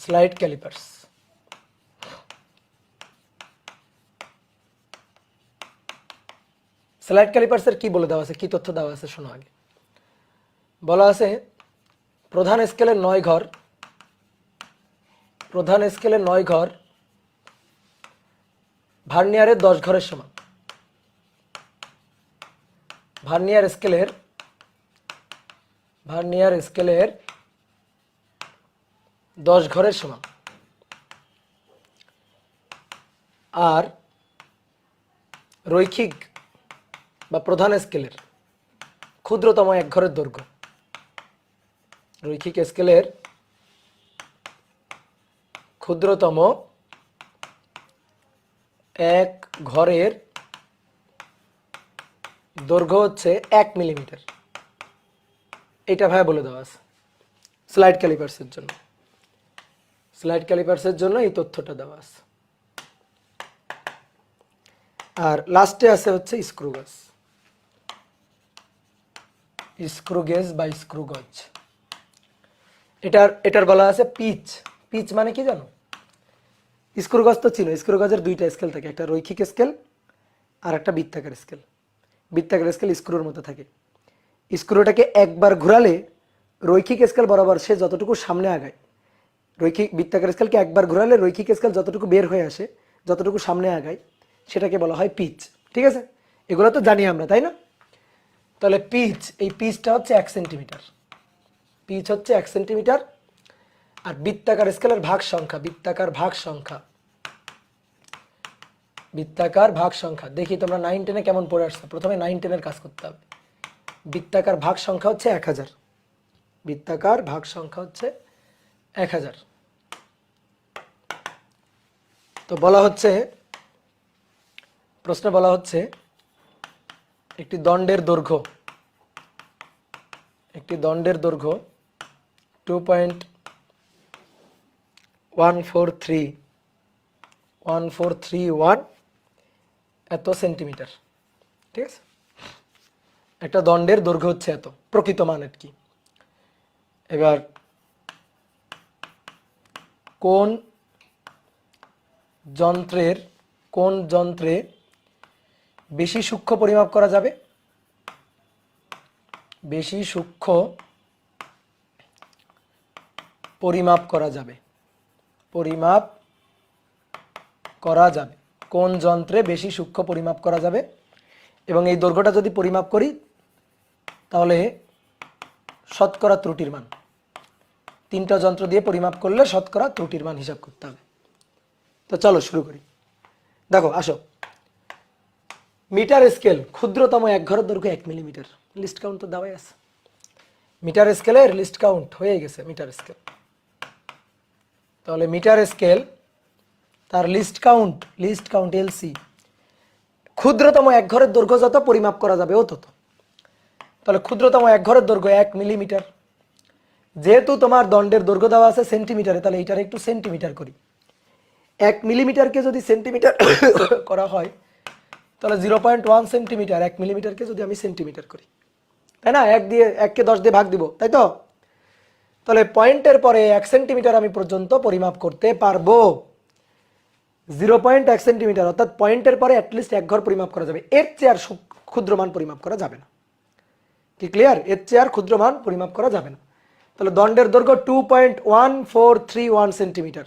Slide callipers slide ক্যালিপার্সের কি বলে দেওয়া আছে, কি তথ্য দেওয়া আছে শোনো আগে। বলা আছে প্রধান স্কেলের 9 ঘর, ভার্নিয়ারের 10 ঘরের সমান। ভার্নিয়ার স্কেলের 10 ঘরের সমান। আর রৈখিক বা প্রধান স্কেলের ক্ষুদ্রতম এক ঘরের দৈর্ঘ্য, রৈখিক স্কেলের ক্ষুদ্রতম এক ঘরের দৈর্ঘ্য হচ্ছে 1 মিলিমিটার। এটা ভাই বলে দেওয়া আছে স্লাইড ক্যালিপার্সের জন্য, এই তথ্যটা দেওয়া আছে। আর লাস্টে আছে হচ্ছে স্ক্রু গেজ বা স্ক্রু গজ। এটার বলা আছে পিচ মানে কি জানো? স্ক্রু গজ তো চিনো, স্ক্রু গজের 2টা স্কেল থাকে, একটা রৈখিক স্কেল আর একটা বৃত্তাকার স্কেল। বৃত্তাকার স্কেল স্ক্রুর মতো থাকে। স্ক্রুটাকে একবার ঘোরালে রৈখিক স্কেল বরাবর সে যতটুকু সামনে আগায়, রৈখিক বৃত্তাকার স্কেলকে একবার ঘোরালে রৈখিক স্কেল যতটুকু বের হয়ে আসে, যতটুকু সামনে আগায়, সেটাকে বলা হয় পিচ। ঠিক আছে, এগুলো তো জানি আমরা, তাই না? তাহলে পিচ, এই পিচটা হচ্ছে 1 সেন্টিমিটার, পিচ হচ্ছে 1 সেন্টিমিটার। আর বৃত্তাকার স্কেলের ভাগ সংখ্যা, বৃত্তাকার ভাগ সংখ্যা, বৃত্তাকার ভাগ সংখ্যা, দেখি তোমরা 9 10-এ কেমন পড়ে আসছো। প্রথমে 9 10-এর কাজ করতে হবে। বৃত্তাকার ভাগ সংখ্যা হচ্ছে 1000, বৃত্তাকার ভাগ সংখ্যা হচ্ছে 1000। তো বলা হচ্ছে, প্রশ্নে বলা হচ্ছে একটি দণ্ডের দৈর্ঘ্য, একটি দণ্ডের দৈর্ঘ্য 2.1431 এত সেন্টিমিটার। ঠিক আছে, একটা দণ্ডের দৈর্ঘ্য হচ্ছে এত, প্রকৃত মান আর কি। এবার কোন যন্ত্রে বেশি সূক্ষ্ম পরিমাপ করা যাবে? বেশি সূক্ষ্ম পরিমাপ করা যাবে, পরিমাপ করা যাবে। কোন যন্ত্রে বেশি সূক্ষ্ম পরিমাপ করা যাবে? এবং এই দৈর্ঘ্যটা যদি পরিমাপ করি তাহলে শতকরা ত্রুটির মান, 3টা যন্ত্র দিয়ে পরিমাপ করলে শতকরা ত্রুটির মান হিসাব করতে হবে। তো চলো শুরু করি। দেখো আসো, মিটার স্কেল ক্ষুদ্রতম এক ঘরের দৈর্ঘ্য 1 মিলিমিটার। লিস্ট কাউন্ট তো দেওয়াই আছে, মিটার স্কেলের লিস্ট কাউন্ট হয়ে গেছে। মিটার স্কেল, তাহলে মিটার স্কেল তার লিস্ট কাউন্ট এলসি, ক্ষুদ্রতম এক ঘরের দৈর্ঘ্য যত পরিমাপ করা যাবে ও তত। তাহলে ক্ষুদ্রতম এক ঘরের দৈর্ঘ্য 1 মিলিমিটার। যেহেতু তোমার দণ্ডের দৈর্ঘ্য দেওয়া আছে সেন্টিমিটারে, তাহলে এইটার একটু সেন্টিমিটার করি। 1 মিলিমিটারকে যদি সেন্টিমিটার করা হয় তাহলে 0.1 সেন্টিমিটার। 1 মিলিমিটারকে যদি আমি সেন্টিমিটার করি, তাই না, 1কে 10 দিয়ে ভাগ দিব, তাই তো? তাহলে পয়েন্টের পরে 1 সেন্টিমিটার আমি পর্যন্ত পরিমাপ করতে পারবো। 0.1 সেন্টিমিটার, অর্থাৎ পয়েন্টের পরে অ্যাটলিস্ট 1 ঘর পরিমাপ করা যাবে। এর চেয়ে আর ক্ষুদ্র মান পরিমাপ করা যাবে না। কি ক্লিয়ার? এর চেয়ে আর ক্ষুদ্র মান পরিমাপ করা যাবে না। তাহলে দণ্ডের দৈর্ঘ্য 2.1431 সেন্টিমিটার,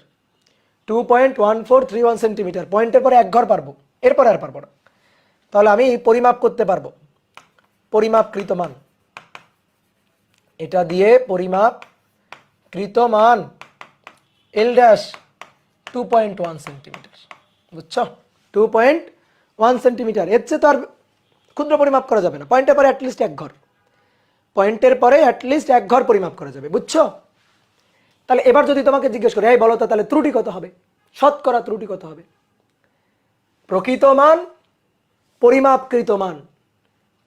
2.1431 সেন্টিমিটার। পয়েন্টের পরে 1 ঘর পারবো, এরপরে আর পারবো না। তাহলে আমি পরিমাপ করতে পারবো, পরিমাপকৃত মান, এটা দিয়ে পরিমাপকৃত মান এল ড্যাশ 2.1 সেন্টিমিটার। বুঝছো? 2.1 সেন্টিমিটার। এর চেয়ে তো আর ক্ষুদ্র পরিমাপ করা যাবে না। পয়েন্টের পরে অ্যাটলিস্ট 1 ঘর, পয়েন্টের পরে অ্যাটলিস্ট 1 ঘর পরিমাপ করা যাবে। বুঝছো? তাহলে এবার যদি তোমাকে জিজ্ঞেস করি, এই বলো তো তাহলে ত্রুটি কত হবে, শতকরা ত্রুটি কত হবে? প্রকৃত মান, পরিমাপকৃত মান,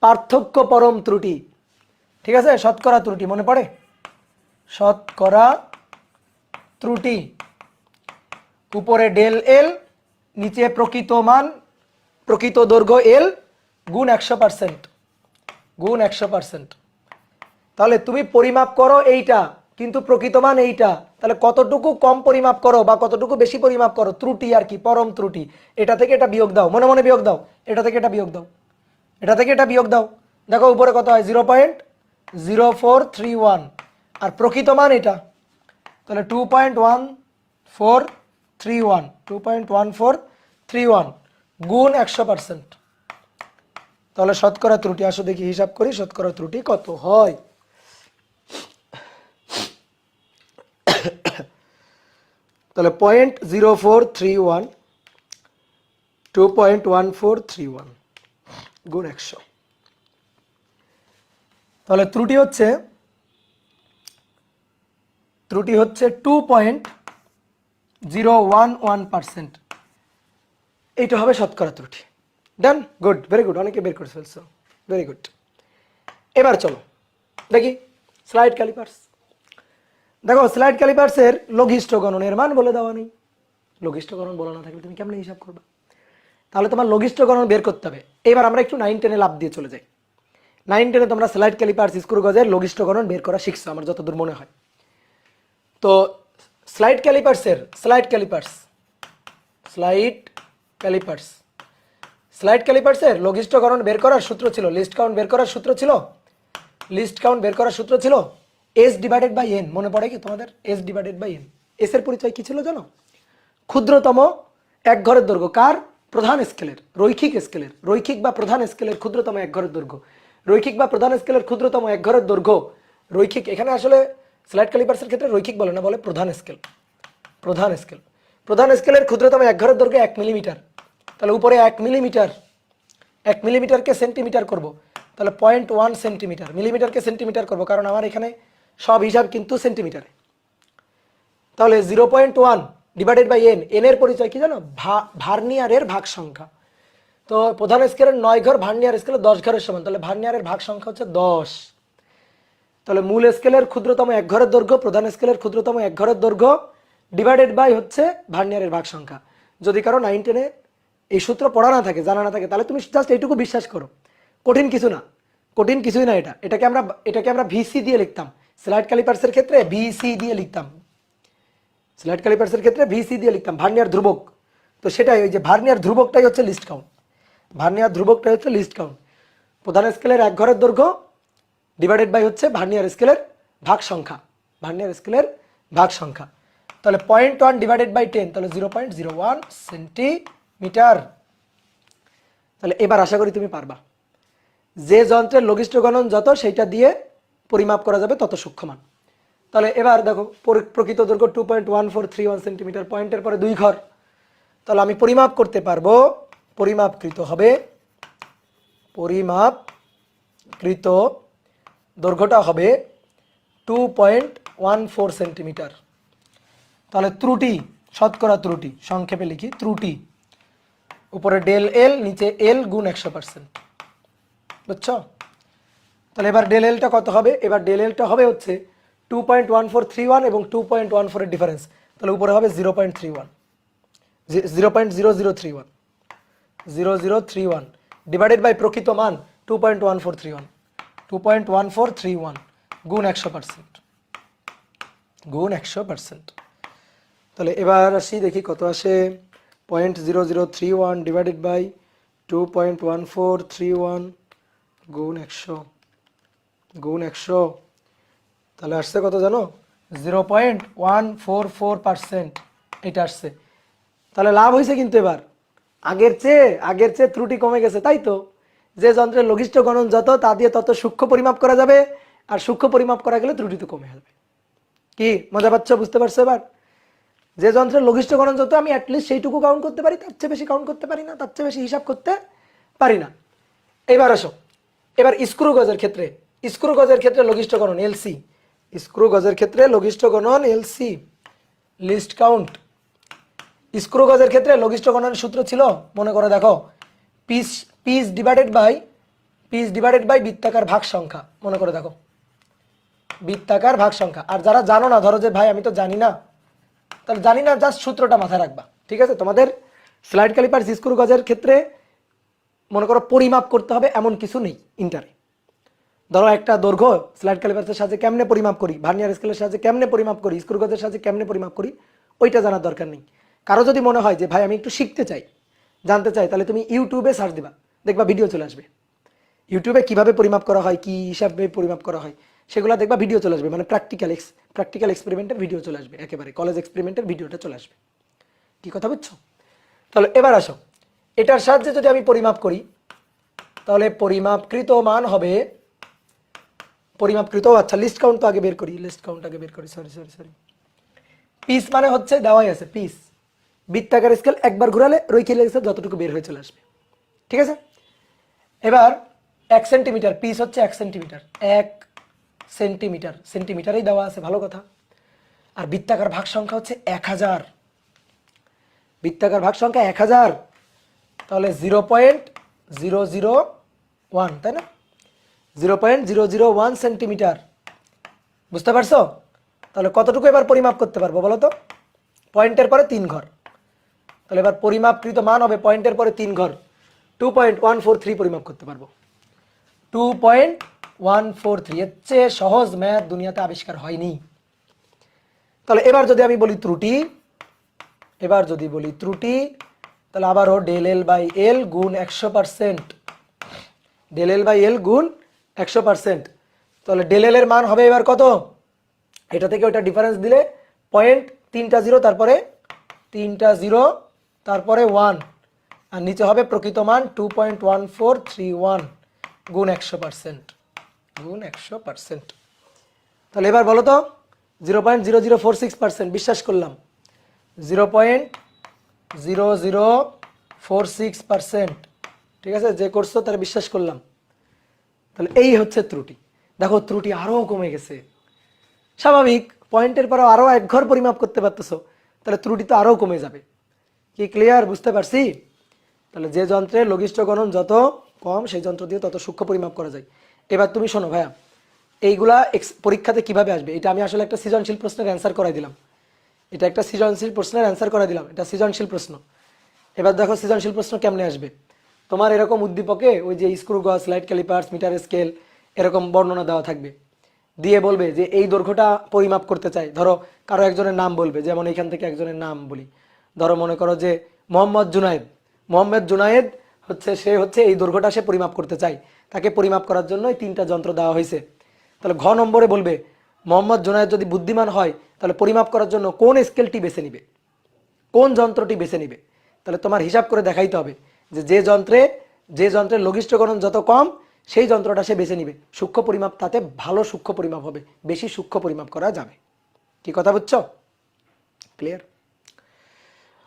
পার্থক্য পরম ত্রুটি। ঠিক আছে, শতকরা ত্রুটি মনে পড়ে? শতকরা ত্রুটি, উপরে ডেল এল, নিচে প্রকৃত মান, প্রকৃত দৈর্ঘ্য এল, গুণ 100%, গুণ 100%। তাহলে তুমি পরিমাপ করো এইটা, কিন্তু প্রকৃত মান এইটা। তাহলে কতটুকু কম পরিমাপ করো বা কতটুকু বেশি পরিমাপ করো, ত্রুটি আর কি, পরম ত্রুটি। এটা থেকে এটা বিয়োগ দাও, মনে মনে বিয়োগ দাও। এটা থেকে এটা বিয়োগ দাও, এটা থেকে এটা বিয়োগ দাও। দেখো উপরে কত হয়, 0.0431, আর প্রকৃত মান এটা, তাহলে 2.1431, 2.1431 গুণ 100%। তাহলে শতকরা ত্রুটি, আসো দেখি হিসাব করি শতকরা ত্রুটি কত হয়। তাহলে 0.0431, 2.1431 গুণ 100। তাহলে ত্রুটি হচ্ছে 2.011%। এইটা হবে শতকরা ত্রুটি। ডান, গুড, ভেরি গুড, অনেকে বের করে ফেলছো, ভেরি গুড। এবার চলো দেখি স্লাইড ক্যালিপার্স। দেখো স্লাইড ক্যালিপার্সের লঘিষ্ঠ গণনের মান বলে দেওয়া নেই। লঘিষ্ঠ গণন বলা না থাকলে তুমি কেমনে হিসাব করবে? তাহলে তোমার লঘিষ্ঠ গণন বের করতে হবে। এবার আমরা একটু 9 10-এ লাভ দিয়ে চলে যাই। 9 10-এ তোমরা স্লাইড ক্যালিপার্স, স্ক্রু গজের লঘিষ্ঠ গণন বের করা শিখছো আমার যতদূর মনে হয়। তো স্লাইড ক্যালিপার্সের, স্লাইড ক্যালিপার্সের লঘিষ্ঠ গণন বের করার সূত্র ছিল, লিস্ট কাউন্ট বের করার সূত্র ছিল, লিস্ট কাউন্ট বের করার সূত্র ছিল এস ডিভাইডেড বাই এন, মনে পড়ে কি তোমাদের? S divided by N. S এর পরিচয় কি ছিল জানো? ক্ষুদ্রতম এক ঘরের দৈর্ঘ্য। কার? প্রধান স্কেলের, রৈখিক স্কেলের, রৈখিক বা প্রধান স্কেলের ক্ষুদ্রতম এক ঘরের দৈর্ঘ্য। রৈখিক বা প্রধান স্কেলের ক্ষুদ্রতম এক ঘরের দৈর্ঘ্য রৈখিক। এখানে আসলে স্লাইড ক্যালিপার্সের ক্ষেত্রে রৈখিক বলে না, বলে প্রধান স্কেল। প্রধান স্কেল, প্রধান স্কেলের ক্ষুদ্রতম এক ঘরের দৈর্ঘ্য 1 মিলিমিটার। তাহলে উপরে 1 মিলিমিটার, 1 মিলিমিটারকে সেন্টিমিটার করব, তাহলে 0.1 সেন্টিমিটার। মিলিমিটারকে সেন্টিমিটার করব, কারণ আমার এখানে সব হিসাব কিন্তু সেন্টিমিটারে। তাহলে 0.1 ডিভাইডেড বাই এন। এন এর পরিচয় কি জানো? ভার্নিয়ারের ভাগ সংখ্যা। তো প্রধান স্কেলের 9 ঘর, ভার্নিয়ার স্কেলের 10 ঘরের সমান, তাহলে ভার্নিয়ারের ভাগ সংখ্যা হচ্ছে 10। তাহলে মূল স্কেলের ক্ষুদ্রতম এক ঘরের দৈর্ঘ্য, প্রধান স্কেলের ক্ষুদ্রতম এক ঘরের দৈর্ঘ্য ডিভাইডেড বাই হচ্ছে ভার্নিয়ারের ভাগ সংখ্যা। যদি কারো 9, 10-এ এই সূত্র পড়া না থাকে, জানা না থাকে, তাহলে তুমি জাস্ট এইটুকু বিশ্বাস করো, কঠিন কিছু না, কঠিন কিছুই না। এটাকে আমরা ভিসি দিয়ে লিখতাম, স্লাইড ক্যালিপার্সের ক্ষেত্রে ভিসি দিয়ে লিখতাম, স্লাইড ক্যালিপার্সের ক্ষেত্রে ভিসি দিয়ে লিখতাম, ভার্নিয়ার ধ্রুবক। তো সেটাই, ওই যে ভার্নিয়ার ধ্রুবকটাই হচ্ছে লিস্ট কাউন্ট, ভার্নিয়ার ধ্রুবকটাই হচ্ছে লিস্ট কাউন্ট। প্রধান স্কেলের এক ঘরের দৈর্ঘ্য ডিভাইডেড বাই হচ্ছে ভার্নিয়ার স্কেলের ভাগ সংখ্যা, ভার্নিয়ার স্কেলের ভাগ সংখ্যা। তাহলে 0.1 ডিভাইডেড বাই 10, তাহলে 0.01 সেন্টিমিটার। তাহলে এবার আশা করি তুমি পারবা। যে যন্ত্রের লঘিষ্ঠ গণন যত, সেইটা দিয়ে পরিমাপ করা যাবে তত সূক্ষ্মমান। তাহলে এবার দেখো, প্রকৃত দৈর্ঘ্য 2.1431 সেন্টিমিটার, পয়েন্টের পরে 2 ঘর। তাহলে আমি পরিমাপ করতে পারবো, পরিমাপকৃত হবে, পরিমাপকৃত দৈর্ঘ্যটা হবে 2.14 সেন্টিমিটার। তাহলে ত্রুটি, শতকরা ত্রুটি, সংক্ষেপে লিখি ত্রুটি, উপরে ডেল এল, নিচে এল গুণ 100%, বুঝছো? তাহলে এবার ডেল এলটা কত হবে? এবার ডেল এলটা হবে হচ্ছে 2.1431 এবং 2.14 এর ডিফারেন্স, তাহলে উপরে হবে 0.31, 0.0031, 0031 ডিভাইডেড বাই প্রকৃত মান 2.1431, 2.1431 গুণ 100%, গুণ 100%। তাহলে এবার আসি, দেখি কত আসে। 0.0031 ডিভাইডেড বাই 2.1431 গুণ 100, গুণ 100, তাহলে আসছে কত জানো? 0.144%, এটা আসছে। তাহলে লাভ হয়েছে কিন্তু এবার, আগের চেয়ে ত্রুটি কমে গেছে, তাই তো? যে যন্ত্রের লঘিষ্ঠ গণন যত, তা দিয়ে তত সূক্ষ্ম পরিমাপ করা যাবে, আর সূক্ষ্ম পরিমাপ করা গেলে ত্রুটি তো কমে যাবে। কি মজা পাচ্ছ? বুঝতে পারছো এবার? যে যন্ত্রের লঘিষ্ঠ গণন যত, আমি অ্যাটলিস্ট সেইটুকু কাউন্ট করতে পারি, তার চেয়ে বেশি কাউন্ট করতে পারি না, তার চেয়ে বেশি হিসাব করতে পারি না। এবার আসো, এবার স্ক্রু গজের ক্ষেত্রে, স্ক্রু গজের ক্ষেত্রে লঘিষ্ঠ গণন এলসি, স্ক্রু গজের ক্ষেত্রে লঘিষ্ঠ গণন এলসি, লিস্ট কাউন্ট। স্ক্রু গজের ক্ষেত্রে লঘিষ্ঠ গণনের সূত্র ছিল, মনে করে দেখো, পিস ডিভাইডেড বাই বৃত্তাকার ভাগ সংখ্যা, মনে করে দেখো, বৃত্তাকার ভাগ সংখ্যা। আর যারা জানো না, ধরো যে ভাই আমি তো জানি না, তাহলে জানি না, জাস্ট সূত্রটা মাথায় রাখবা, ঠিক আছে? তোমাদের স্লাইড ক্যালিপার স্ক্রু গজের ক্ষেত্রে মনে করো পরিমাপ করতে হবে এমন কিছু নেই ইন্টারে। ধরো একটা দৈর্ঘ্য স্লাইড ক্যালিপারের সাহায্যে কেমনে পরিমাপ করি, ভার্নিয়ার স্কেলের সাহায্যে কেমনে পরিমাপ করি, স্ক্রু গজের সাহায্যে কেমনে পরিমাপ করি, ওইটা জানার দরকার নেই। কারো যদি মনে হয় যে ভাই আমি একটু শিখতে চাই, জানতে চাই, তাহলে তুমি ইউটিউবে সার্চ দিবা, দেখবা ভিডিও চলে আসবে। ইউটিউবে কিভাবে পরিমাপ করা হয়, কি হিসাবে পরিমাপ করা হয়, সেগুলো দেখবা ভিডিও চলে আসবে, মানে প্র্যাকটিক্যাল এক্সপেরিমেন্টের ভিডিও চলে আসবে, একেবারে কলেজ এক্সপেরিমেন্টের ভিডিওটা চলে আসবে। কি কথা বুঝছো? তাহলে এবার আসো, এটার সাহায্যে যদি আমি পরিমাপ করি, তাহলে পরিমাপকৃত মান হবে, পরিমাপকৃত, আচ্ছা লিস্ট কাউন্ট তো আগে বের করি, লিস্ট কাউন্ট আগে বের করি, সরি, পিস মানে হচ্ছে দেওয়াই আছে, পিস বৃত্তাকার স্কেল একবার ঘুরালে রৈখিক স্কেল যতটুকু বের হয়ে চলে আসবে, ঠিক আছে? এবার 1 সেন্টিমিটার, পিস হচ্ছে 1 সেন্টিমিটার, 1 সেন্টিমিটার, সেন্টিমিটারেই দেওয়া আছে, ভালো কথা। আর বৃত্তাকার ভাগ সংখ্যা হচ্ছে 1000, বৃত্তাকার ভাগ সংখ্যা 1000, তাহলে 0.001, তাই না? 0.001 সেন্টিমিটার, বুঝতে পারছো? তাহলে কতটুকু এবার পরিমাপ করতে পারবো বলো তো? পয়েন্টের পরে 3 ঘর, তাহলে এবার পরিমাপকৃত মান হবে পয়েন্টের পরে 3 ঘর, 2.143 পরিমাপ করতে পারবো, 2.143। এর চেয়ে সহজ ম্যাথ দুনিয়াতে আবিষ্কার হয়নি। তাহলে এবার যদি আমি বলি ত্রুটি, তাহলে আবারও ডেল এল বাই এল গুণ 100%, ডেল এল বাই এল গুণ 100%। তাহলে ডেল এল এর মান হবে এবার কত? এটা থেকে ওইটা ডিফারেন্স দিলে পয়েন্ট 3টা জিরো, তারপরে 3টা জিরো, তারপরে 1, আর নিচে হবে প্রকৃত মান 2.1431 গুণ 100%, গুণ 100%। তাহলে এবার বলো তো 0.0046%, বিশ্বাস করলাম 0.0046%, ঠিক আছে, যে করছো তারা বিশ্বাস করলাম। তাহলে এই হচ্ছে ত্রুটি। দেখো ত্রুটি আরও কমে গেছে, স্বাভাবিক, পয়েন্টের পরে আরও 1 ঘর পরিমাপ করতে পারতেছো, তাহলে ত্রুটি তো আরও কমে যাবে। কি ক্লিয়ার, বুঝতে পারছি? তাহলে যে যন্ত্রে লঘিষ্ঠ গণন যত কম সেই যন্ত্র দিয়ে তত সূক্ষ্ম পরিমাপ করা যায়। এবার তুমি শোনো ভাইয়া, এইগুলা পরীক্ষাতে কিভাবে আসবে, এটা আমি আসলে একটা সৃজনশীল প্রশ্নের অ্যান্সার করাই দিলাম, এটা একটা সৃজনশীল প্রশ্নের অ্যান্সার করাই দিলাম, এটা সৃজনশীল প্রশ্ন। এবার দেখো সৃজনশীল প্রশ্ন কেমনে আসবে। তোমার এরকম উদ্দীপকে ওই যে স্ক্রু গজ, লাইট ক্যালিপার্স, মিটার স্কেল এরকম বর্ণনা দেওয়া থাকবে, দিয়ে বলবে যে এই দৈর্ঘ্যটা পরিমাপ করতে চাই। ধরো কারো একজনের নাম বলবে, যেমন এখান থেকে একজনের নাম বলি, ধরো মনে করো যে মোহাম্মদ জুনায়েদ। মোহাম্মদ জুনায়েদ হচ্ছে, সে হচ্ছে এই দৈর্ঘ্যটা সে পরিমাপ করতে চাই, তাকে পরিমাপ করার জন্য এই 3টা যন্ত্র দেওয়া হয়েছে। তাহলে ঘ নম্বরে বলবে মোহাম্মদ জুনায়েদ যদি বুদ্ধিমান হয় তাহলে পরিমাপ করার জন্য কোন স্কেলটি বেছে নিবে, কোন যন্ত্রটি বেছে নিবে। তাহলে তোমার হিসাব করে দেখাইতে হবে যে যে যন্ত্রের লঘিষ্ঠ গণন যত কম সেই যন্ত্রটা সে বেছে নিবে, সূক্ষ্ম পরিমাপ তাতে ভালো সূক্ষ্ম পরিমাপ হবে, বেশি সূক্ষ্ম পরিমাপ করা যাবে। কি কথা বুঝছো? ক্লিয়ার?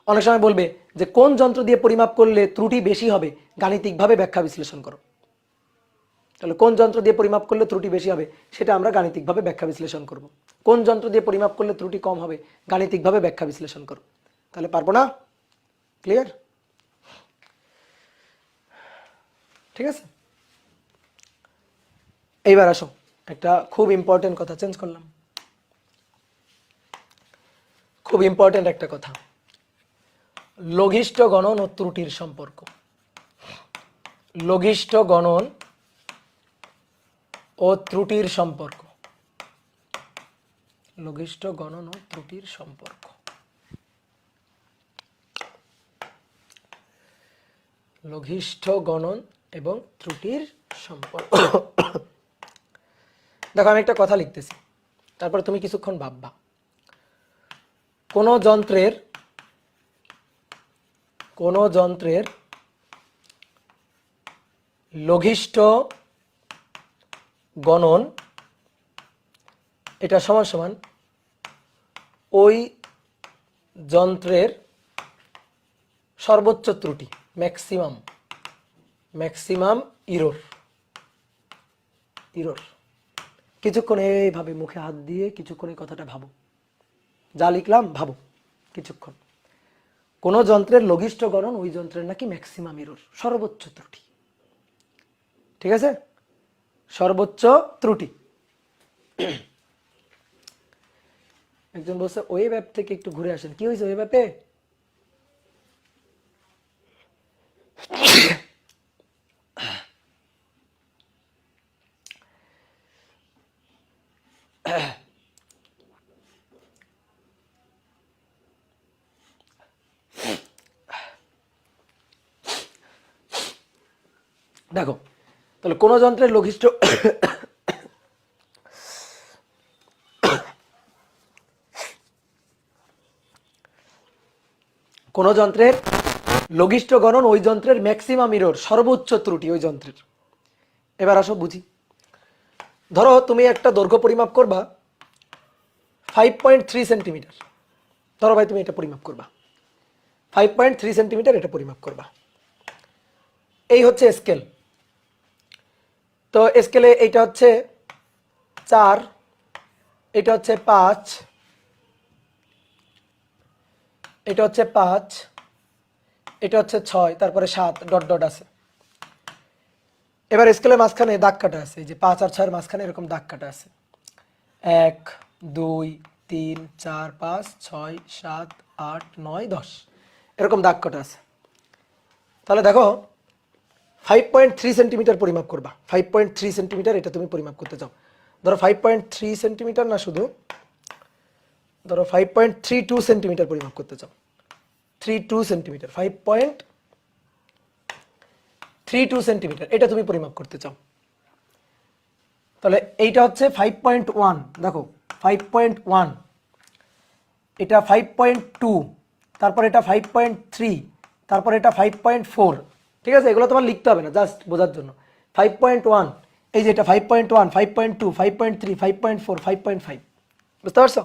অনেক সময় বলবে যে কোন যন্ত্র দিয়ে পরিমাপ করলে ত্রুটি বেশি হবে, গাণিতিকভাবে ব্যাখ্যা বিশ্লেষণ করো। তাহলে কোন যন্ত্র দিয়ে পরিমাপ করলে ত্রুটি বেশি হবে সেটা আমরা গাণিতিকভাবে ব্যাখ্যা বিশ্লেষণ করব। কোন যন্ত্র দিয়ে পরিমাপ করলে ত্রুটি কম হবে গাণিতিকভাবে ব্যাখ্যা বিশ্লেষণ করো। তাহলে পারবো না? ক্লিয়ার? ঠিক আছে, এইবার আসো, একটা খুব ইম্পর্টেন্ট কথা চেঞ্জ করলাম, খুব ইম্পর্টেন্ট একটা কথা, লঘিষ্ঠ গণন ও ত্রুটির সম্পর্ক। লঘিষ্ঠ গণন ও ত্রুটির সম্পর্ক, লঘিষ্ঠ গণন ও ত্রুটির সম্পর্ক। লঘিষ্ঠ গণন এবং ত্রুটির সম্পর্ক। দেখো আমি একটা কথা লিখতেছি, তারপর তুমি কিছুক্ষণ ভাববা। কোন যন্ত্রের লঘিষ্ঠ গণন এটা সমান সমান ওই যন্ত্রের সর্বোচ্চ ত্রুটি, ম্যাক্সিমাম ইরর। কিছুক্ষণ এইভাবে মুখে হাত দিয়ে কিছুক্ষণ এই কথাটা ভাবো, যা লিখলাম ভাবো কিছুক্ষণ। কোন যন্ত্রের লঘিষ্ঠ গণন ওই যন্ত্রের নাকি ম্যাক্সিমাম ইরর, সর্বোচ্চ ত্রুটি। ঠিক আছে, সর্বোচ্চ ত্রুটি। একজন বলছে ওয়েব অ্যাপ থেকে একটু ঘুরে আসেন। কি হয়েছে ওয়েব অ্যাপে? দেখো তাহলে কোন যন্ত্রের লঘিষ্ঠ কোন যন্ত্রের লঘিষ্ঠ গণন ওই যন্ত্রের ম্যাক্সিমাম ইরর, সর্বোচ্চ ত্রুটি ওই যন্ত্রের। এবার আসো বুঝি। ধরো তুমি একটা দৈর্ঘ্য পরিমাপ করবা 5.3 সেন্টিমিটার। ধরো ভাই তুমি এটা পরিমাপ করবা 5.3 সেন্টিমিটার, এটা পরিমাপ করবা। এই হচ্ছে স্কেল। তো স্কেলে এইটা হচ্ছে 4, এটা হচ্ছে 5, এটা হচ্ছে 5, এটা হচ্ছে 6, তারপরে 7 ডট ডট আছে। এবার স্কেলের মাঝখানে দাগ কাটা আছে, এই যে 5 আর 6 এর মাঝখানে এরকম দাগ কাটা আছে, 1 2 3 4 5 6 7 8 9 10 এরকম দাগ কাটা আছে। তাহলে দেখো 5.3 সেন্টিমিটার পরিমাপ করবা। 5.3 সেন্টিমিটার এটা তুমি পরিমাপ করতে চাও। ধরো 5.3 সেন্টিমিটার না, শুধু ধরো 5.32 সেন্টিমিটার পরিমাপ করতে চাও। 32 সেন্টিমিটার, 5.32 সেন্টিমিটার এটা তুমি পরিমাপ করতে চাও। তাহলে এইটা হচ্ছে 5.1। দেখো 5.1, এটা 5.2, তারপর এটা 5.3, তারপর এটা 5.4। ঠিক আছে, এগুলো তোমার লিখতে হবে না, জাস্ট বোঝার জন্য। 5.1, এই যে এটা 5.1, 5.2, 5.3, 5.4, 5.5, বুঝতে পারছো?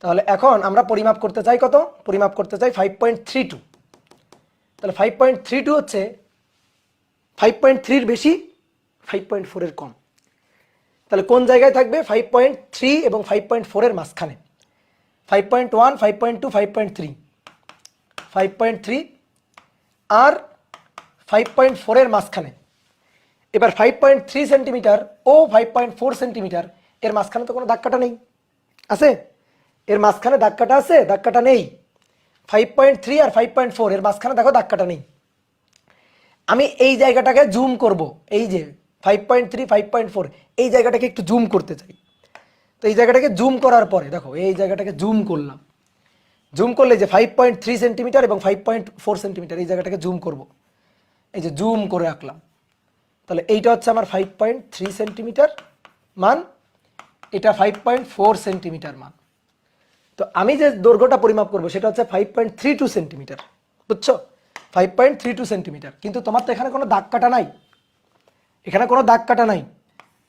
তাহলে এখন আমরা পরিমাপ করতে চাই কত? পরিমাপ করতে চাই 5.32। তাহলে 5.32 হচ্ছে 5.3 বেশি, 5.4 কম। তাহলে কোন জায়গায় থাকবে? 5.3 এবং 5.4 মাঝখানে। 5.1, 5.2, 5.3, 5.3 আর 5.4 মাঝখানে। এবার 5.3 সেন্টিমিটার ও 5.4 সেন্টিমিটার এর মাঝখানে তো কোনো দাগ কাটা নেই, আছে? এর মাঝখানে দাগ কাটা আছে? দাগ কাটা নেই। 5.3 আর 5.4 এর মাঝখানে দেখো দাগ কাটা নেই। আমি এই জায়গাটাকে জুম করব, এই যে 5.3, 5.4 এই জায়গাটাকে একটু জুম করতে চাই। তো এই জায়গাটাকে জুম করার পরে দেখো, এই জায়গাটাকে জুম করলাম। জুম করলে যে 5.3 সেন্টিমিটার এবং 5.4 সেন্টিমিটার এই জায়গাটাকে জুম করব, এই যে জুম করে রাখলাম। তাহলে এইটা হচ্ছে আমার 5.3 সেন্টিমিটার মান, এটা 5.4 সেন্টিমিটার মান। তো আমি যে দৈর্ঘ্যটা পরিমাপ করব সেটা হচ্ছে 5.32 সেন্টিমিটার, বুঝছো? 5.32 সেন্টিমিটার। কিন্তু তোমার তো এখানে কোনো দাগ কাটা নাই, এখানে কোনো দাগ কাটা নাই।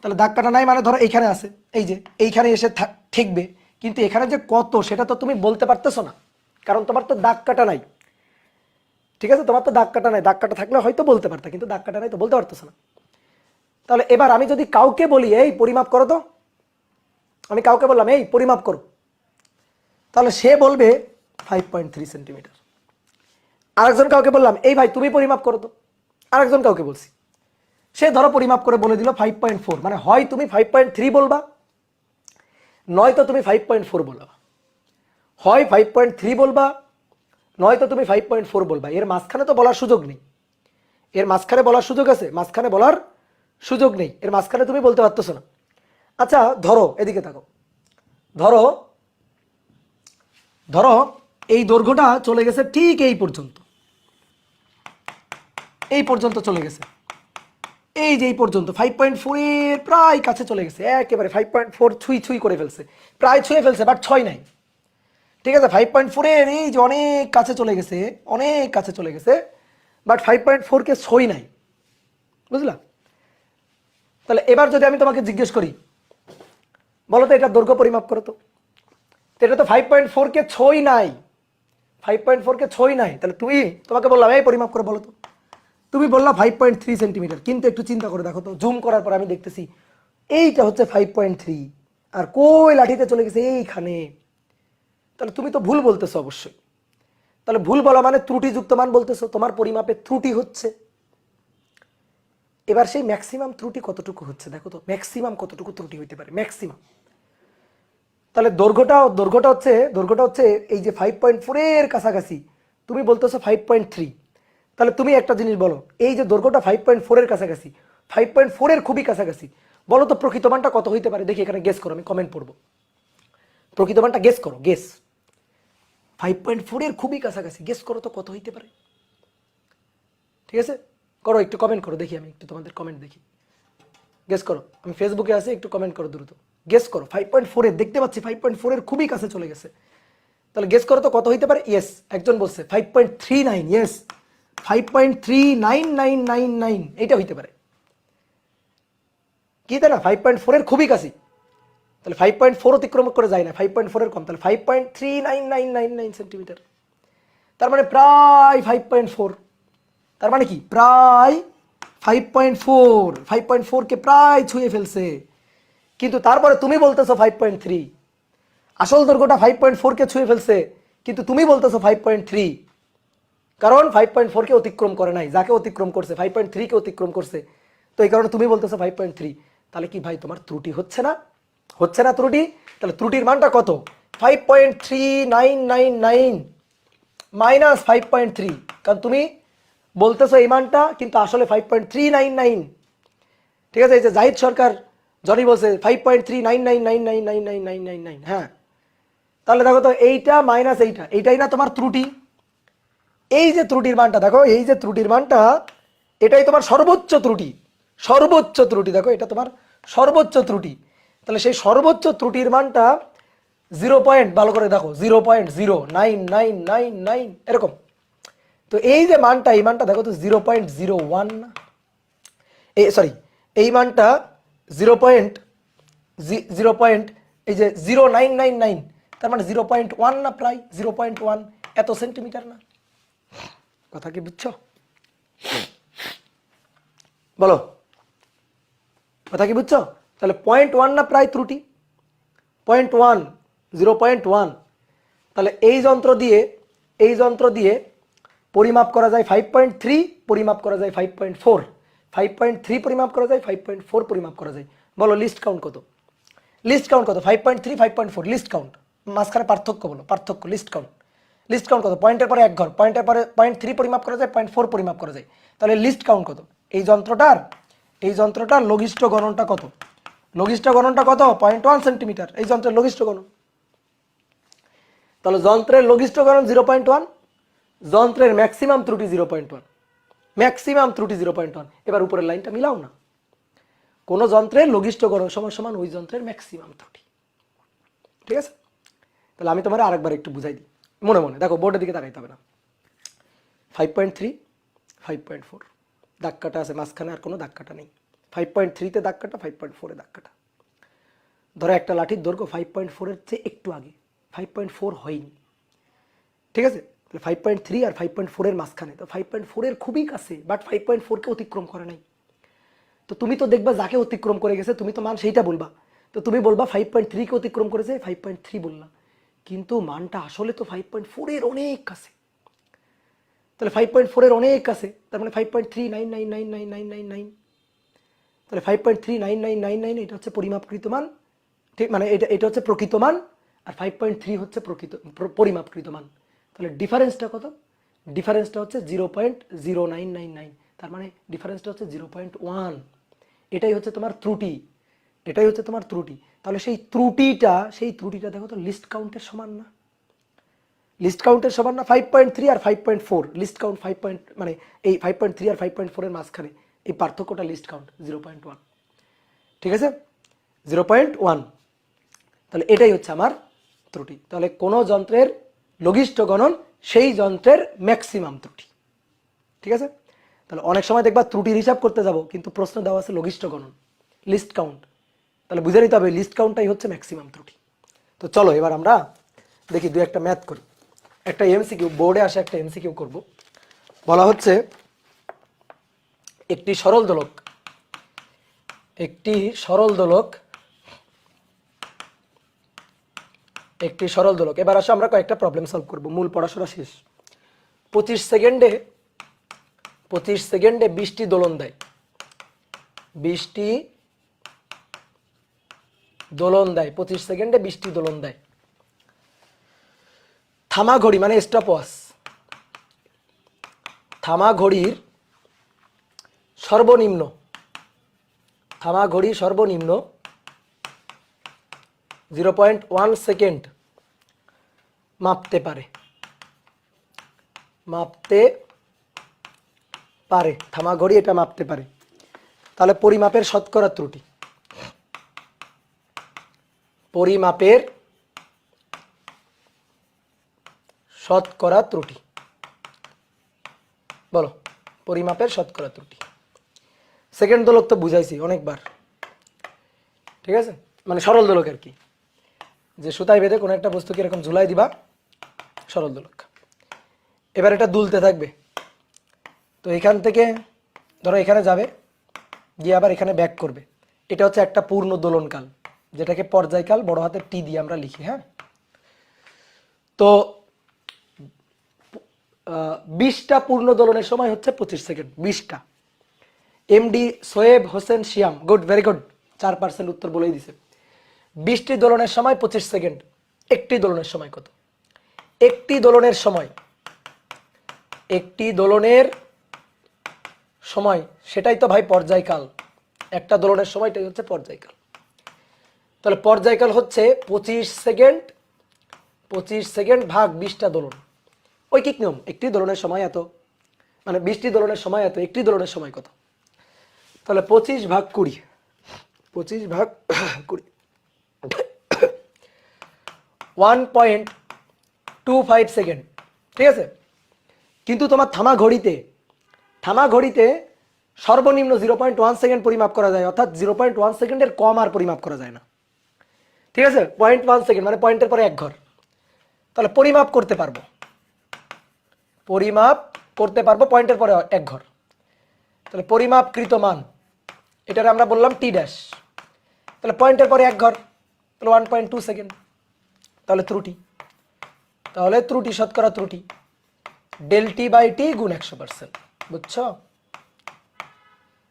তাহলে দাগ কাটা নাই মানে ধরো এইখানে আছে, এই যে এইখানে এসে ঠেকবে, কিন্তু এখানে যে কত সেটা তো তুমি বলতে পারতেছো না, কারণ তোমার তো দাগ কাটা নাই। ঠিক আছে, তোমার তো দাগ কাটা নাই, দাগ কাটা থাকলে হয়তো বলতে পারতা, কিন্তু দাগ কাটা নাই তো বলতে পারতেছো না। তাহলে এবার আমি যদি কাউকে বলি এই পরিমাপ করো তো, আমি কাউকে বললাম এই পরিমাপ করো, তাহলে সে বলবে 5.3 সেন্টিমিটার। আরেকজন কাউকে বললাম এই ভাই তুমি পরিমাপ করো তো, আরেকজন কাউকে বলছি, সে ধরো পরিমাপ করে বলে দিল 5.4। মানে হয় তুমি 5.3 বলবা, নয়তো তুমি 5.4 বলবা। হয় 5.3 বলবা, নয়তো তুমি 5.4 বলবা। এর মাঝখানে তো বলার সুযোগ নেই। এর মাঝখানে বলার সুযোগ আছে? মাঝখানে বলার সুযোগ নেই, এর মাঝখানে তুমি বলতে পারতেছো না। আচ্ছা ধরো, এদিকে থাকো, ধরো ধরো এই দৈর্ঘ্যটা চলে গেছে ঠিক এই পর্যন্ত, এই পর্যন্ত চলে গেছে, এই যে এই পর্যন্ত 5.4 এর প্রায় কাছে চলে গেছে, একেবারে 5.4 ছুঁই করে ফেলছে, প্রায় ছুঁয়ে ফেলছে, বাট 6 নাই। ঠিক আছে, 5.4 এর এই যে অনেক কাছে চলে গেছে, অনেক কাছে চলে গেছে, বাট 5.4 কে ছই নাই, বুঝলা? তাহলে এবার যদি আমি তোমাকে জিজ্ঞেস করি, বলো তো এটা দৈর্ঘ্য পরিমাপ করো তো, এটা তো 5.4 কে ছই নাই, 5.4 কে ছই নাই। তাহলে তুমি, তোমাকে বললাম এই পরিমাপ করে বলো তো, তুমি বললা 5.3 সেন্টিমিটার, কিন্তু একটু চিন্তা করে দেখো তো, জুম করার পর আমি দেখতেছি এইটা হচ্ছে 5.3 আর কই লাঠিতে চলে গেছে এইখানে। তাহলে তুমি তো ভুল বলতেছো অবশ্যই। তাহলে ভুল বলা মানে ত্রুটিযুক্ত মান বলতেছো, তোমার পরিমাপে ত্রুটি হচ্ছে। এবার সেই ম্যাক্সিমাম ত্রুটি কতটুকু হচ্ছে দেখো তো, ম্যাক্সিমাম কতটুকু ত্রুটি হইতে পারে ম্যাক্সিমাম। তাহলে দৈর্ঘ্যটা হচ্ছে এই যে 5.4 এর কাছাকাছি, তুমি বলতেছো 5.3। তাহলে তুমি একটা জিনিস বলো, এই যে দৈর্ঘ্যটা 5.4 এর কাছাকাছি, 5.4 এর খুবই কাছাকাছি, বলো তো প্রকৃত মানটা কত হইতে পারে? দেখি এখানে গেস করো, আমি কমেন্ট পড়বো, প্রকৃত মানটা গেস করো, গেস। 5.4 এর খুবই কাছাকাছি, গেস করো তো কত হইতে পারে। ঠিক আছে, করো, একটু কমেন্ট করো, দেখি আমি একটু তোমাদের কমেন্ট দেখি, গেস করো। আমি ফেসবুকে আছি, একটু কমেন্ট করো দ্রুত, গেস করো। 5.4 এর দেখতে পাচ্ছি 5.4 এর খুবই কাছে চলে গেছে, তাহলে গেস করো তো কত হইতে পারে। ইয়েস, একজন বলছে 5.39, ইয়েস 5.39999, এইটা হইতে পারে কি, তাই না? 5.4 এর খুবই কাছে, তাহলে 5.4 অতিক্রম করে যায় না, 5.4 এর কম, তাহলে 5.39999 সেন্টিমিটার, তার মানে প্রায় 5.4। তার মানে কি প্রায় 5.4, 5.4 কে প্রায় ছুঁয়ে ফেলছে, কিন্তু তারপরে তুমি বলতেছো 5.3। আসল দৈর্ঘ্যটা 5.4 কে ছুঁয়ে ফেলছে, কিন্তু তুমি বলতেছো 5.3, কারণ 5.4 কে অতিক্রম করে নাই, যাকে অতিক্রম করছে 5.3 কে অতিক্রম করছে, তো এই কারণে তুমি বলতেছো 5.3। তাহলে কি ভাই তোমার ত্রুটি হচ্ছে না? হচ্ছে না ত্রুটি? তাহলে ত্রুটির মানটা কত? 5.3999 মাইনাস 5.3, কারণ তুমি বলতেছো এই মানটা, কিন্তু আসলে 5.399। ঠিক আছে, এই যে জাহিদ সরকার জনি বলছে 5.3999999999, হ্যাঁ। তাহলে দেখো তো এইটা মাইনাস এইটা, এইটাই না তোমার ত্রুটি। এই যে ত্রুটির মানটা দেখো, এই যে ত্রুটির মানটা, এটাই তোমার সর্বোচ্চ ত্রুটি, সর্বোচ্চ ত্রুটি। দেখো এটা তোমার সর্বোচ্চ ত্রুটি, তাহলে সেই সর্বোচ্চ ত্রুটির মানটা 0 পয়েন্ট, ভালো করে দেখো 0.09999 এরকম। তো এই যে মানটা, এই মানটা দেখো তো 0.01 না, সরি এই মানটা 0. এই যে 0999, তার মানে 0.1 না, প্রায় 0.1, এত সেন্টিমিটার না। কথা কি বুঝছো? বলো, কথা কি বুঝছো? তাহলে 0.1 না প্রায় ত্রুটি, 0.1, 0.1। তাহলে এই যন্ত্র দিয়ে পরিমাপ করা যায় 5.3, পরিমাপ করা যায় 5.4, 5.3 পরিমাপ করা যায়, 5.4 পরিমাপ করা যায়। বলো লিস্ট কাউন্ট কত? লিস্ট কাউন্ট কত? 5.3, 5.4, লিস্ট কাউন্ট। মাঝখানে পার্থক্য বলো, পার্থক্য, লিস্ট কাউন্ট। লিস্ট কাউন্ট কত? পয়েন্টের পরে এক ঘর, পয়েন্টের পরে 0.3 পরিমাপ করা যায়, 0.4 পরিমাপ করা যায়। তাহলে লিস্ট কাউন্ট কত? এই যন্ত্রটার লঘিষ্ঠ গণনটা কত? লঘিষ্ঠ গণনটা কত? 0.1 সেন্টিমিটার, এই যন্ত্রের লঘিষ্ঠ গণন। তাহলে যন্ত্রের লঘিষ্ঠ গণন 0.1, যন্ত্রের ম্যাক্সিমাম ত্রুটি 0.1, ম্যাক্সিমাম ত্রুটি 0.1। এবার উপরের লাইনটা মিলাও না। কোন যন্ত্রের লঘিষ্ঠ গণন সমান সমান ওই যন্ত্রের ম্যাক্সিমাম ত্রুটি। ঠিক আছে? তাহলে আমি তোমার আরেকবার একটু বুঝাই দিই মনে মনে, দেখো বোর্ডের দিকে তাকাইতে হবে না। 5.3, 5.4, দাগ কাটা আছে মাঝখানে, আর কোনো দাগ কাটা নেই। 5.3 তে দাগ কাটা, 5.4 এ দাগ কাটা। ধরো একটা লাঠির দৈর্ঘ্য 5.4 এর চেয়ে একটু আগে, 5.4 হয়নি, ঠিক আছে? তাহলে 5.3 আর 5.4 এর মাঝখানে, তো 5.4 এর খুবই কাছে, বাট 5.4 কে অতিক্রম করে নাই। তো তুমি তো দেখবা যাকে অতিক্রম করে গেছে, তুমি তো মান সেইটা বলবা। তো তুমি বলবা 5.3 কে অতিক্রম করেছে, 5.3 বললা, কিন্তু মানটা আসলে তো 5.4 এর অনেক কাছে। তাহলে 5.4 এর অনেক কাছে, তার মানে 5.3999999, তাহলে 5.39999 এটা হচ্ছে পরিমাপকৃত মান, ঠিক? মানে এটা হচ্ছে প্রকৃত মান, আর 5.3 হচ্ছে পরিমাপকৃত মান। তাহলে ডিফারেন্সটা কত? ডিফারেন্সটা হচ্ছে 0.0999, তার মানে ডিফারেন্সটা হচ্ছে 0.1। এটাই হচ্ছে তোমার ত্রুটি, এটাই হচ্ছে তোমার ত্রুটি। তাহলে সেই ত্রুটিটা দেখো তো লিস্ট কাউন্টের সমান না, লিস্ট কাউন্টের সমান না। 5.3 আর 5.4 লিস্ট কাউন্ট, 5 মানে এই 5.3 আর 5.4 এর মাঝখানে এই পার্থক্যটা লিস্ট কাউন্ট 0.1, ঠিক আছে? 0.1। তাহলে এটাই হচ্ছে আমার ত্রুটি। তাহলে কোন যন্ত্রের লঘিষ্ঠ গণন সেই যন্ত্রের ম্যাক্সিমাম ত্রুটি, ঠিক আছে? তাহলে অনেক সময় দেখবা ত্রুটির হিসাব করতে যাব, কিন্তু প্রশ্ন দেওয়া আছে লঘিষ্ঠ গণন, লিস্ট কাউন্ট। তাহলে বুঝে নিতে হবে লিস্ট কাউন্টটাই হচ্ছে ম্যাক্সিমাম ত্রুটি। তো চলো এবার আমরা দেখি দুই একটা ম্যাথ করি। একটা এমসিকিউ, বোর্ডে আসে একটা এমসিকিউ করব। বলা হচ্ছে একটি সরল দোলক, একটি সরল দোলক। এবার আসো আমরা কয়েকটা প্রবলেম সলভ করব, মূল পড়াশোনা শেষ। 25 সেকেন্ডে 20টি দোলন দেয়, 20টি দোলন দেয়, 25 সেকেন্ডে 20টি দোলন দেয়। থামা ঘড়ি মানে স্টপ ওয়াচ, থামা ঘড়ির সর্বনিম্ন 0.1 সেকেন্ড মাপতে পারে, থামা ঘড়ি এটা মাপতে পারে। তাহলে পরিমাপের শতকরা ত্রুটি, পরিমাপের শতকরা ত্রুটি, বলো পরিমাপের শতকরা ত্রুটি। সেকেন্ড দোলক তো বুঝাইছি অনেকবার, ঠিক আছে? মানে সরল দোলক আর কি, যে সুতায় বেঁধে কোনো একটা বস্তুকে এরকম ঝুলাই দিবা, সরল দোলক। এবার এটা দুলতে থাকবে, তো এখান থেকে ধরো এখানে যাবে, গিয়ে আবার এখানে ব্যাক করবে। এটা হচ্ছে একটা পূর্ণ দোলনকাল, যেটাকে পর্যায়কাল বড় হাতের টি দিয়ে আমরা লিখি। হ্যাঁ, তো 20টা পূর্ণ দোলনের সময় হচ্ছে 25 সেকেন্ড, 20টা। MD Shoaib Hossain Shiam, good, very good, 4% উত্তর বলেই দিছে। 20টি দোলনের সময় 25 সেকেন্ড। একটি দোলনের সময় কত? একটি দোলনের সময় সেটাই তো ভাই পর্যায়কাল, একটা দোলনের সময়টাই হচ্ছে পর্যায়কাল। তাহলে পর্যায়কাল হচ্ছে 25 সেকেন্ড ভাগ 20টা দোলন। ঐকিক নিয়ম, একটি দোলনের সময় এত, মানে 20টি দোলনের সময় এত, একটি দোলনের সময় কত? তাহলে 25 ভাগ 20, 1.25 সেকেন্ড, ঠিক আছে। কিন্তু তোমার থামা ঘড়িতে সর্বনিম্ন 0.1 সেকেন্ড পরিমাপ করা যায়, অর্থাৎ 0.1 সেকেন্ডের কম আর পরিমাপ করা যায় না, ঠিক আছে। 0.1 সেকেন্ড মানে পয়েন্টের পরে 1 ঘর। তাহলে পরিমাপ করতে পারবো পয়েন্টের পরে 1 ঘর। তাহলে পরিমাপকৃত মান, এটারে আমরা বললাম টি ড্যাশ। তাহলে পয়েন্টের পরে 1 ঘর, তাহলে 1.2 সেকেন্ড। তাহলে ত্রুটি শতকরা ত্রুটি ডেল টি বাই টি গুণ 100%, বুঝছো?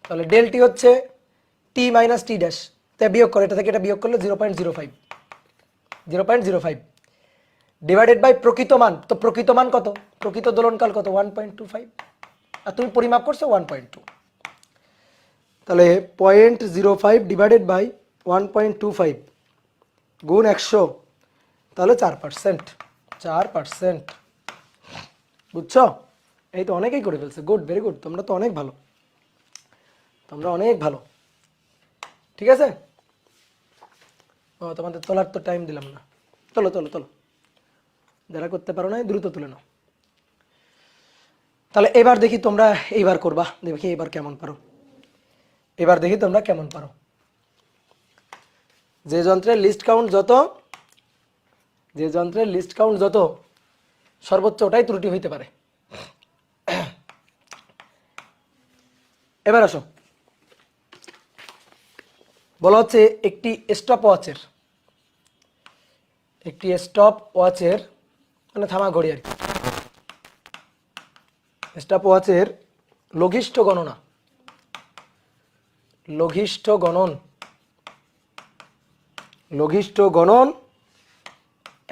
তাহলে ডেল টি হচ্ছে টি মাইনাস টি ড্যাশ, তাই বিয়োগ করে এটা থেকে এটা বিয়োগ করলে 0.05 ডিভাইডেড বাই প্রকৃত মান। তো প্রকৃত মান কত? প্রকৃত দোলনকাল কত? 1.25, আর তুমি পরিমাপ করছো 1.2। তাহলে 0.05 ডিভাইডেড বাই 1.25 গুণ 100, তাহলে 4%। বুঝছো? এই তো অনেকেই করে ফেলছে, গুড, ভেরি গুড, তোমরা তো অনেক ভালো, ঠিক আছে। ও তোমাদের তোলার তো টাইম দিলাম না, তোলো, যারা করতে পারো না দ্রুত তুলে নাও। তাহলে এবার দেখি তোমরা এইবার করবা, দেখি এবার কেমন পারো। যে যন্ত্রের লিস্ট কাউন্ট যত সর্বোচ্চ ওটাই ত্রুটি হইতে পারে। এবার আসো, বলা হচ্ছে একটি স্টপ ওয়াচের মানে থামা ঘড়ি আর কি, স্টপ ওয়াচের লঘিষ্ঠ গণন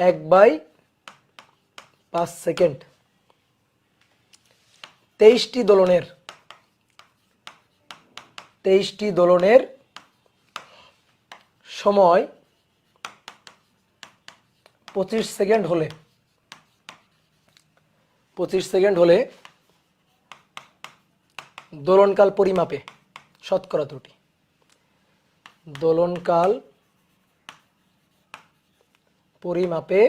1/5 সেকেন্ড, 23টি দোলনের সময় 25 সেকেন্ড হলে দোলনকাল পরিমাপে শতকরা ত্রুটি। দোলনকাল পরিমাপে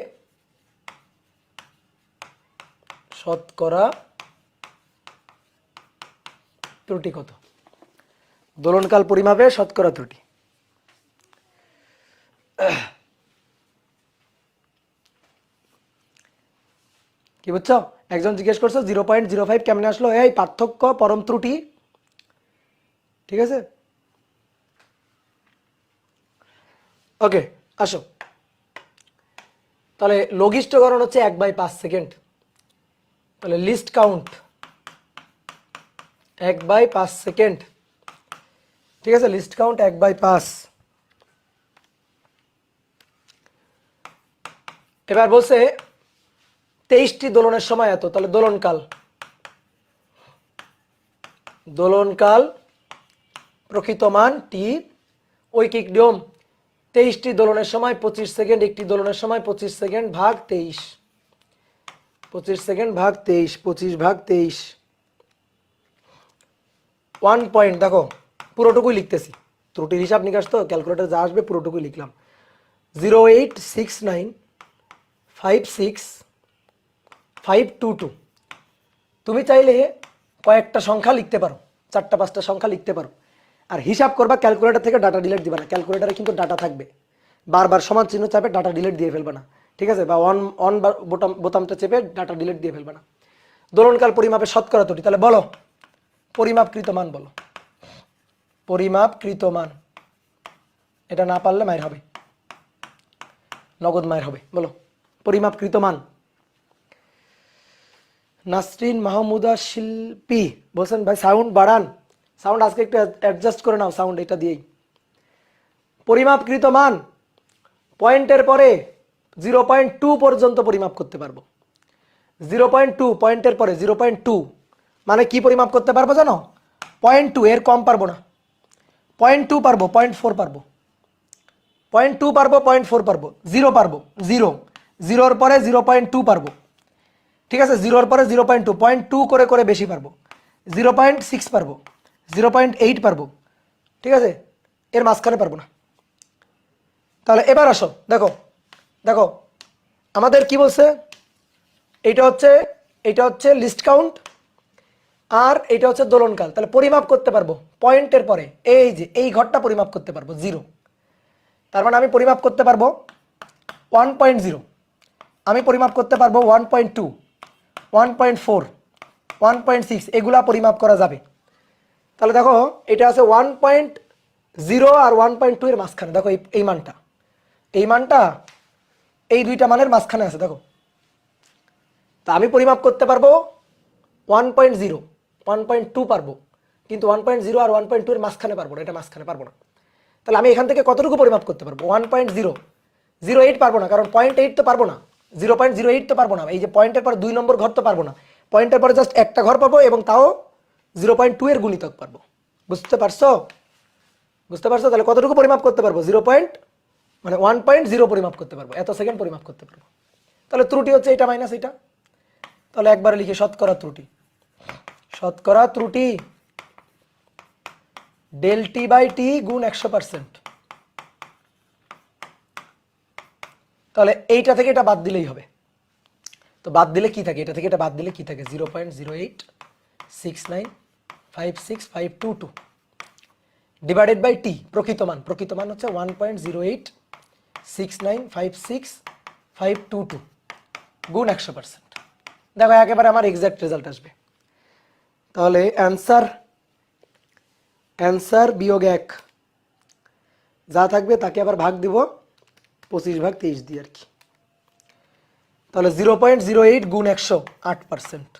শতকরা ত্রুটি কত? দোলনকাল পরিমাপে শতকরা ত্রুটি। কি বুঝছো? একজন জিজ্ঞেস করছো 0.05 কেমনে আসলো? এই পার্থক্য পরম ত্রুটি, ঠিক আছে। ওকে, আসো তাহলে লঘিষ্ঠ গণন হচ্ছে 1/5 সেকেন্ড। তাহলে লিস্ট কাউন্ট 1/5 সেকেন্ড, ঠিক আছে। List count 1/5। এবার বলছে 23টি দোলনের সময় এত, তাহলে দোলনকাল প্রকৃত মান টি, ঐকিক নিয়ম 23টি দোলনের সময় 25 সেকেন্ড, একটি দোলনের সময় 25 সেকেন্ড ভাগ 23, 25 সেকেন্ড ভাগ 23, 25 ভাগ 23, 1 পয়েন্ট। দেখো পুরোটুকুই লিখতেছি, ত্রুটির হিসাব নিকাশ তো ক্যালকুলেটর যা আসবে পুরোটুকুই লিখলাম। 0.6956 522। তুমি চাইলে কয়েকটা সংখ্যা লিখতে পারো, 4-5টা সংখ্যা লিখতে পারো, আর হিসাব করবা ক্যালকুলেটর থেকে, ডাটা ডিলিট দিবা না। ক্যালকুলেটরে কিন্তু ডাটা থাকবে, বারবার সমান চিহ্ন চাপে ডাটা ডিলিট দিয়ে ফেলবে না, ঠিক আছে, বা অন বোতামটা চেপে ডাটা ডিলিট দিয়ে ফেলবে না। দোলনকাল পরিমাপে শতকরা ত্রুটি, তাহলে বলো পরিমাপকৃত মান, বলো পরিমাপকৃত মান। এটা না পারলে মায়ের হবে, নগদ মায়ের হবে। বলো পরিমাপকৃত মান। নাসরিন মাহমুদা শিল্পী বলছেন ভাই সাউন্ড বাড়ান, সাউন্ড আজকে একটু অ্যাডজাস্ট করে নাও, সাউন্ড এটা দিয়েই। পরিমাপকৃত মান পয়েন্টের পরে 0.2 পর্যন্ত পরিমাপ করতে পারবো। 0.2 পয়েন্টের পরে 0.2 মানে কি পরিমাপ করতে পারবো জানো? 0.2, এর কম পারবো না। 0.2 পারবো, 0.4 পারবো, 0.2 পারবো, 0.4 পারবো, 0 পারবো, 0 পরে 0.2 পারবো, ঠিক আছে। 0 পরে 0.2, 0.2 করে করে বেশি পারবো, 0.6 পারবো, 0.8 পারবো, ঠিক আছে, এর মাঝখানে পারবো না। তাহলে এবার আসো, দেখো আমাদের কি বলছে, এটা হচ্ছে লিস্ট কাউন্ট আর এটা হচ্ছে দোলনকাল। তাহলে পরিমাপ করতে পারবো পয়েন্টের পরে এই যে এই ঘরটা পরিমাপ করতে পারবো 0। তার মানে আমি পরিমাপ করতে পারবো 1.0, আমি পরিমাপ করতে পারবো 1.2, 1.4, 1.6, এগুলা পরিমাপ করা যাবে। তাহলে দেখো এটা আছে 1.0 আর 1.2 এর মাঝখানে, দেখো এই মানটা এই দুইটা মানের মাঝখানে আছে দেখো। তা আমি পরিমাপ করতে পারবো 1.0, 1.2 পারবো, কিন্তু 1.0 আর 1.2 এর মাঝখানে পারবো না, এটা মাঝখানে পারবো না। তাহলে আমি এখান থেকে কতটুকু পরিমাপ করতে পারবো? 1.008 পারবো না, কারণ 0.8 তো পারবো না, 0.08 তো পারবো না। এই যে পয়েন্টের পরে 2 নম্বর ঘর তো পারবো না, পয়েন্টের পরে জাস্ট একটা ঘর পাবো এবং তাও 0.2 এর গুণিতক পারবো। বুঝতে পারছো? তাহলে কতটুকু পরিমাপ করতে পারবো? 1.0 পরিমাপ করতে পারবো, এত সেকেন্ড পরিমাপ করতে পারবো। তাহলে ত্রুটি হচ্ছে এটা মাইনাস এটা। তাহলে একবারে লিখি শতকরা ত্রুটি ডেল টি বাই টি গুণ 100%। তাহলে এইটা থেকে এটা বাদ দিলেই হবে। তো বাদ দিলে কি থাকে? এটা থেকে এটা বাদ দিলে কি থাকে? 0.086956522 ডিভাইডেড বাই টি, প্রকৃত মান হচ্ছে 1.086956522 গুণ 100%। দেখো একেবারে আমার এক্সাক্ট রেজাল্ট আসবে। তাহলে অ্যান্সার বিয়োগ 1 যা থাকবে তাকে আবার ভাগ দিব 25/23 দিয়ে আর কি। তাহলে 0.08 গুণ 100, 8%।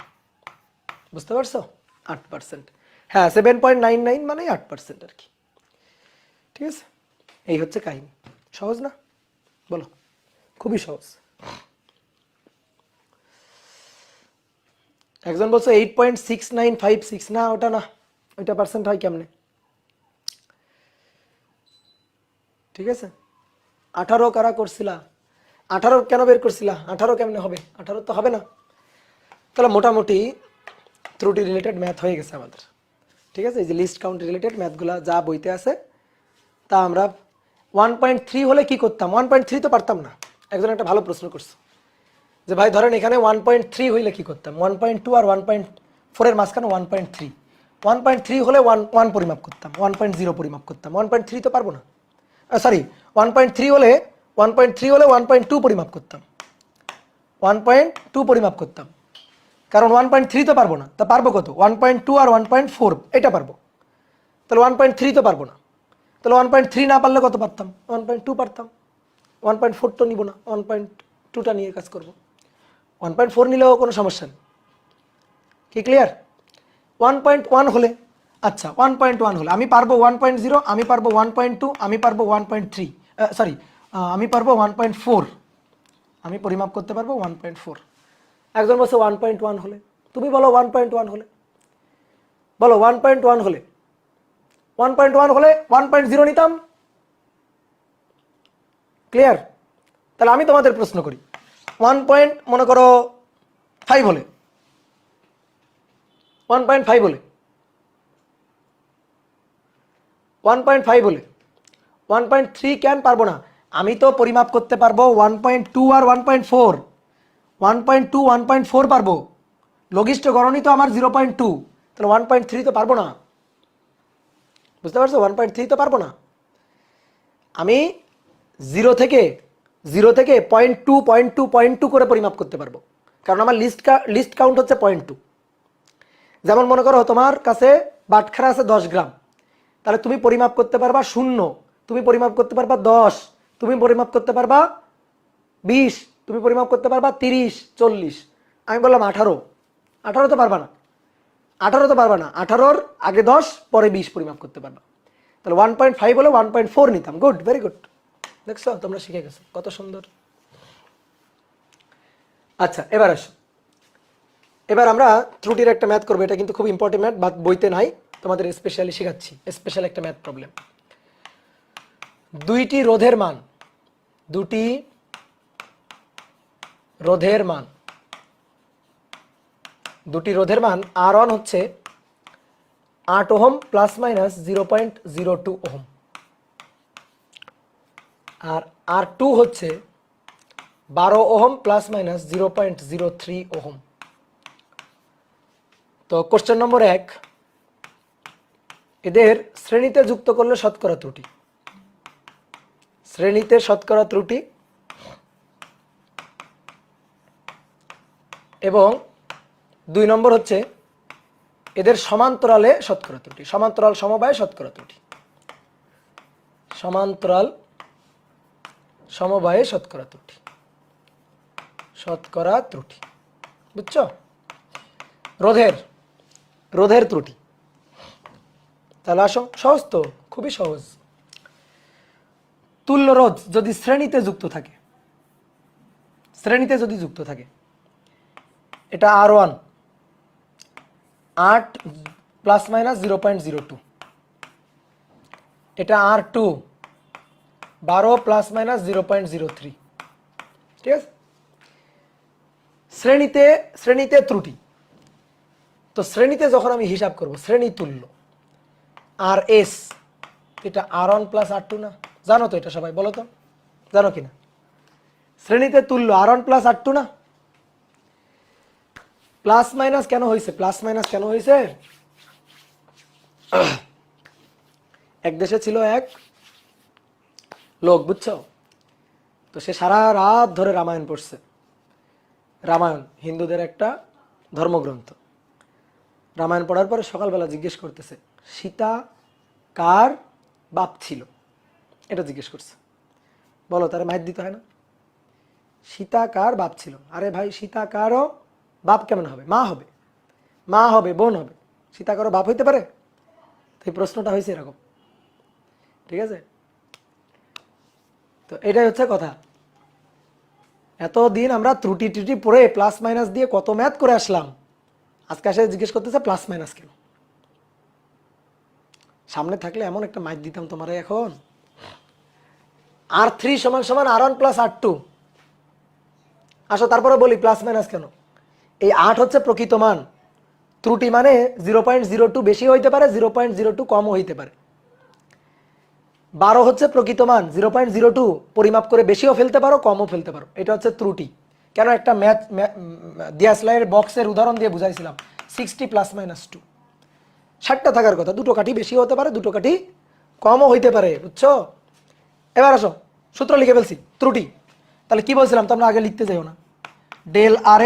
বুঝতে পারছো? 8%। হ্যাঁ, 7.99 মানে 8% আর কি। ঠিক আছে, এই হচ্ছে কাহিনী। সহজ না? বলো, খুবই সহজ। একজন বলছো 8.6956, না ওটা না, ওইটা পার্সেন্ট হয় কেমনে? ঠিক আছে, 18 কারা করছিলা? 18 কেন বের করছিলা? 18 কেমনে হবে? 18 তো হবে না। তাহলে মোটামুটি ত্রুটি রিলেটেড ম্যাথ হয়ে গেছে আমাদের। ঠিক আছে, এই যে লিস্ট কাউন্ট রিলেটেড ম্যাথগুলা যা বইতে আছে তা আমরা 1.3 হলে কি করতাম? 1.3 তো পারতাম না। একজন একটা ভালো প্রশ্ন করছে যে ভাই ধরেন এখানে 1.3 হইলে কি করতাম? 1.2 আর 1.4 এর মাঝখানে 1.3, 1.3 হলে 1 পরিমাপ করতাম, 1.0 পরিমাপ করতাম। 1.3 তো পারবো না, সরি 1.3 হলে 1.2 পরিমাপ করতাম, 1.2 পরিমাপ করতাম, কারণ 1.3 তো পারবো না। তা পারবো কত? 1.2 আর 1.4 এটা পারবো। তাহলে 1.3 তো পারবো না। তাহলে 1.3 না পারলে কত পারতাম? 1.2 পারতাম। 1.4 তো নিব না, 1.2টা নিয়ে কাজ করব। 1.4 নিলেও কোনো সমস্যা নেই। কি ক্লিয়ার? 1.1 হলে, আচ্ছা 1.1 হলে আমি পারবো 1.0, আমি পারবো 1.2, আমি পারবো 1.3, সরি আমি পারবো 1.4, আমি পরিমাপ করতে পারবো 1.4। একজন বলছে 1.1 হলে, তুমি বলো 1.1 হলে, বলো 1.1 হলে, 1.1 হলে 1.0 নিতাম। ক্লিয়ার? তাহলে আমি তোমাদের প্রশ্ন করি, মনে করো 5 হলে, 1.5 হলে, 1.5 হলে, 1.3 কেন পারবো না? আমি তো পরিমাপ করতে পারবো 1.2 আর 1.4, 1.2 1.4 পারবো। লঘিষ্ঠ গণনী তো আমার 0.2, তাহলে 1.3 তো পারবো না। বুঝতে পারছো? 1.3 তো পারবো না। আমি 0 থেকে 0.2 করে পরিমাপ করতে পারবো, কারণ আমার লিস্ট কাউন্ট হচ্ছে 0.2। যেমন মনে করো তোমার কাছে বাটখারা আছে 10 গ্রাম, তাহলে তুমি পরিমাপ করতে পারবা 0, তুমি পরিমাপ করতে পারবা 10, তুমি পরিমাপ করতে পারবা 20, তুমি পরিমাপ করতে পারবা 30, 40। আমি বললাম 18 তো পারবা না, 18-র আগে 10 পরে 20 পরিমাপ করতে পারবা। তাহলে 1.5 হলে 1.4 নিতাম। Good, very good. দেখছো, তোমরা শিখে গেছো, কত সুন্দর। আচ্ছা, এবার আসো, এবার আমরা ত্রুটির একটা ম্যাথ করবো। এটা কিন্তু খুব ইম্পর্টেন্ট ম্যাথ, বাট বইতে নাই, তোমাদের স্পেশালি শেখাচ্ছি, স্পেশাল একটা ম্যাথ প্রবলেম। দুটি রোধের মান R1 হচ্ছে 8 ওহম প্লাস মাইনাস 0.02 ওহম, আর R2 হচ্ছে 12 ওহম প্লাস মাইনাস 0.03 ওহম। তো কোশ্চেন নম্বর 1, এদের শ্রেণীতে যুক্ত করলে শতকরা ত্রুটি, শ্রেণীতে শতকরা ত্রুটি এবং 2 নম্বর হচ্ছে এদের সমান্তরালে শতকরা ত্রুটি, সমান্তরাল সমবায়ে শতকরা ত্রুটি, সমান্তরাল সমবায়ে শতকরা ত্রুটি, শতকরা ত্রুটি, বুঝছো? রোধের ত্রুটি। তাহলে আসো, সহজ তো, খুবই সহজ। তুল্য রোধ যদি শ্রেণীতে যুক্ত থাকে, শ্রেণীতে যদি যুক্ত থাকে, এটা R1 8 প্লাস মাইনাস 0.02, এটা R2 12 প্লাস মাইনাস 0.03, ঠিক আছে? শ্রেণীতে ত্রুটি। তো শ্রেণীতে যখন আমি হিসাব করব শ্রেণী তুল্য আর এস, এটা R1 প্লাস R2 না? জানো তো এটা সবাই, বলো তো জানো কিনা? শ্রেণীতে তুল্য R1 প্লাস R2 না? প্লাস মাইনাস কেন হয়েছে? প্লাস মাইনাস কেন হয়েছে? এক দেশে ছিল এক লোক, বুঝছো? তো সে সারা রাত ধরে রামায়ণ পড়ছে। রামায়ণ হিন্দুদের একটা ধর্মগ্রন্থ। রামায়ণ পড়ার পরে সকালবেলা জিজ্ঞেস করতেছে, সীতা কার বাপ ছিল? এটা জিজ্ঞেস করছে। বলো, তারা মাইর দিতে হয় না? সীতা কার বাপ ছিল? আরে ভাই, সীতা কারও বাপ কেমন হবে? মা হবে, মা হবে, বোন হবে, সীতা কারো বাপ হইতে পারে? তো এই প্রশ্নটা হয়েছে এরকম, ঠিক আছে? তো এটাই হচ্ছে কথা। এতদিন আমরা ত্রুটি পড়ে প্লাস মাইনাস দিয়ে কত ম্যাথ করে আসলাম, আজকে আসে জিজ্ঞেস করতেছে প্লাস মাইনাস কেন? সামনে থাকলে এমন একটা মাইক দিতাম তোমারে এখন। R3 সমান সমান R1 প্লাস R2। আসো তারপরে বলি প্লাস মাইনাস কেন। এই 8 হচ্ছে প্রকৃত মান, ত্রুটি মানে 0.02 বেশি হইতে পারে, 0.02 কমও হইতে পারে। 12 হচ্ছে প্রকৃত মান, 0.02 পরিমাপ করে বেশিও ফেলতে পারো, কমও ফেলতে পারো, এটা হচ্ছে ত্রুটি। কেন? একটা ম্যাথ দিয়াসলাইয়ের বক্সের উদাহরণ দিয়ে বুঝাইছিলাম, 60 প্লাস মাইনাস 2, 60টা থাকার কথা, দুটো কাঠি বেশি হতে পারে, দুটো কাঠি কমও হইতে পারে, বুঝছো? এবার আসো, সূত্র লিখে ফেলছি, ত্রুটি। তাহলে কি বলছিলাম, তোমরা আগে লিখতে যাও না, del R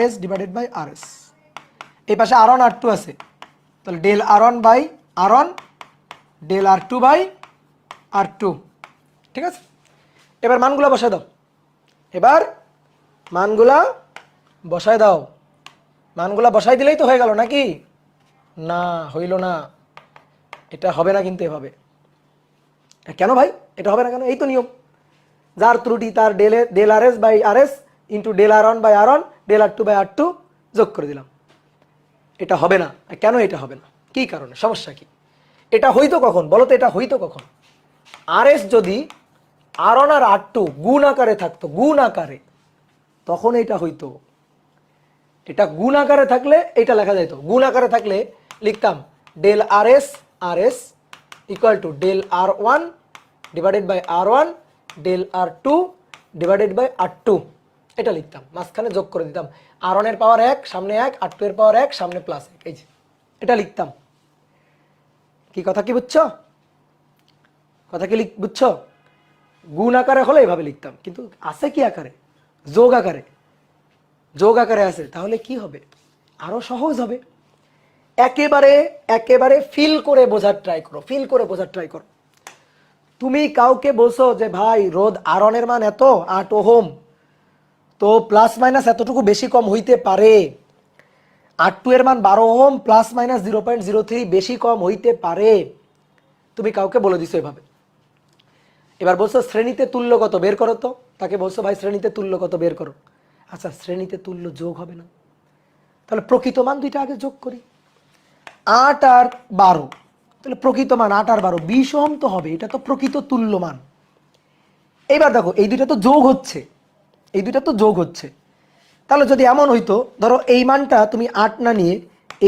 S divided by R S. এই পাশে R1 R2 আছে, তাহলে del R1 by R1 del R2 by R2, ঠিক আছে? এবার মানগুলা বসায় দাও, এবার মানগুলা বসায় দাও। মানগুলা বসাই দিলেই তো হয়ে গেল নাকি? না, হইল না, এটা হবে না কিন্তু এভাবে। কেন ভাই এটা হবে না কেন? এই তো নিয়ম, যার ত্রুটি তার del R S by R S into del R1 by R1 del R2 by R2 যোগ করে দিলাম। এটা হবে না কেন? এটা হবে না কি কারণে? সমস্যা কি? এটা হইতো কখন বলো তো? এটা হইতো কখন? আর এস যদি R1 আর R2 গুণ আকারে থাকতো, গুণ আকারে, তখন এটা হইতো। এটা গুণ আকারে থাকলে এটা লেখা যাইতো। গুণ আকারে থাকলে লিখতাম del R S equal to del R1 divided by R1 del R2 divided by R2, এটা লিখতাম, মাঝখানে যোগ করে দিতাম। R1 এর পাওয়ার 1 সামনে 1, R2 এর পাওয়ার 1 সামনে প্লাস 1, এই যে এটা লিখতাম। কি কথা কি বুঝছো? কথা কি বুঝছো? গুণ আকারে হলে এভাবে লিখতাম, কিন্তু আছে কি আকারে? যোগ আকারে। যোগ আকারে আছে, তাহলে কি হবে? আরো সহজ হবে। একেবারে ফিল করে বোঝার ট্রাই করো, ফিল করে বোঝার ট্রাই করো। তুমি কাউকে বলছো যে ভাই রোধ R1 এর মান এত 8 ওহম, তো প্লাস মাইনাস এতটুকু বেশি কম হইতে পারে। R2 এর মান 12 ওহম, প্লাস মাইনাস 0.03 বেশি কম হইতে পারে, তুমি কাউকে বলে দিছো এভাবে। এবার বলছো শ্রেণীতে তুল্য কত বের করো, তো তাকে বলছো ভাই শ্রেণীতে তুল্য কত বের করো। আচ্ছা, শ্রেণীতে তুল্য যোগ হবে না? তাহলে প্রকৃত মান দুইটা আগে যোগ করি, 8 আর 12, তাহলে প্রকৃত মান 8 আর 12 20 ওহম তো হবে, এটা তো প্রকৃত তুল্য মান। এইবার দেখো এই দুইটা তো যোগ হচ্ছে, এই দুইটা তো যোগ হচ্ছে। তাহলে যদি এমন হইতো, ধরো এই মানটা তুমি 8 না নিয়ে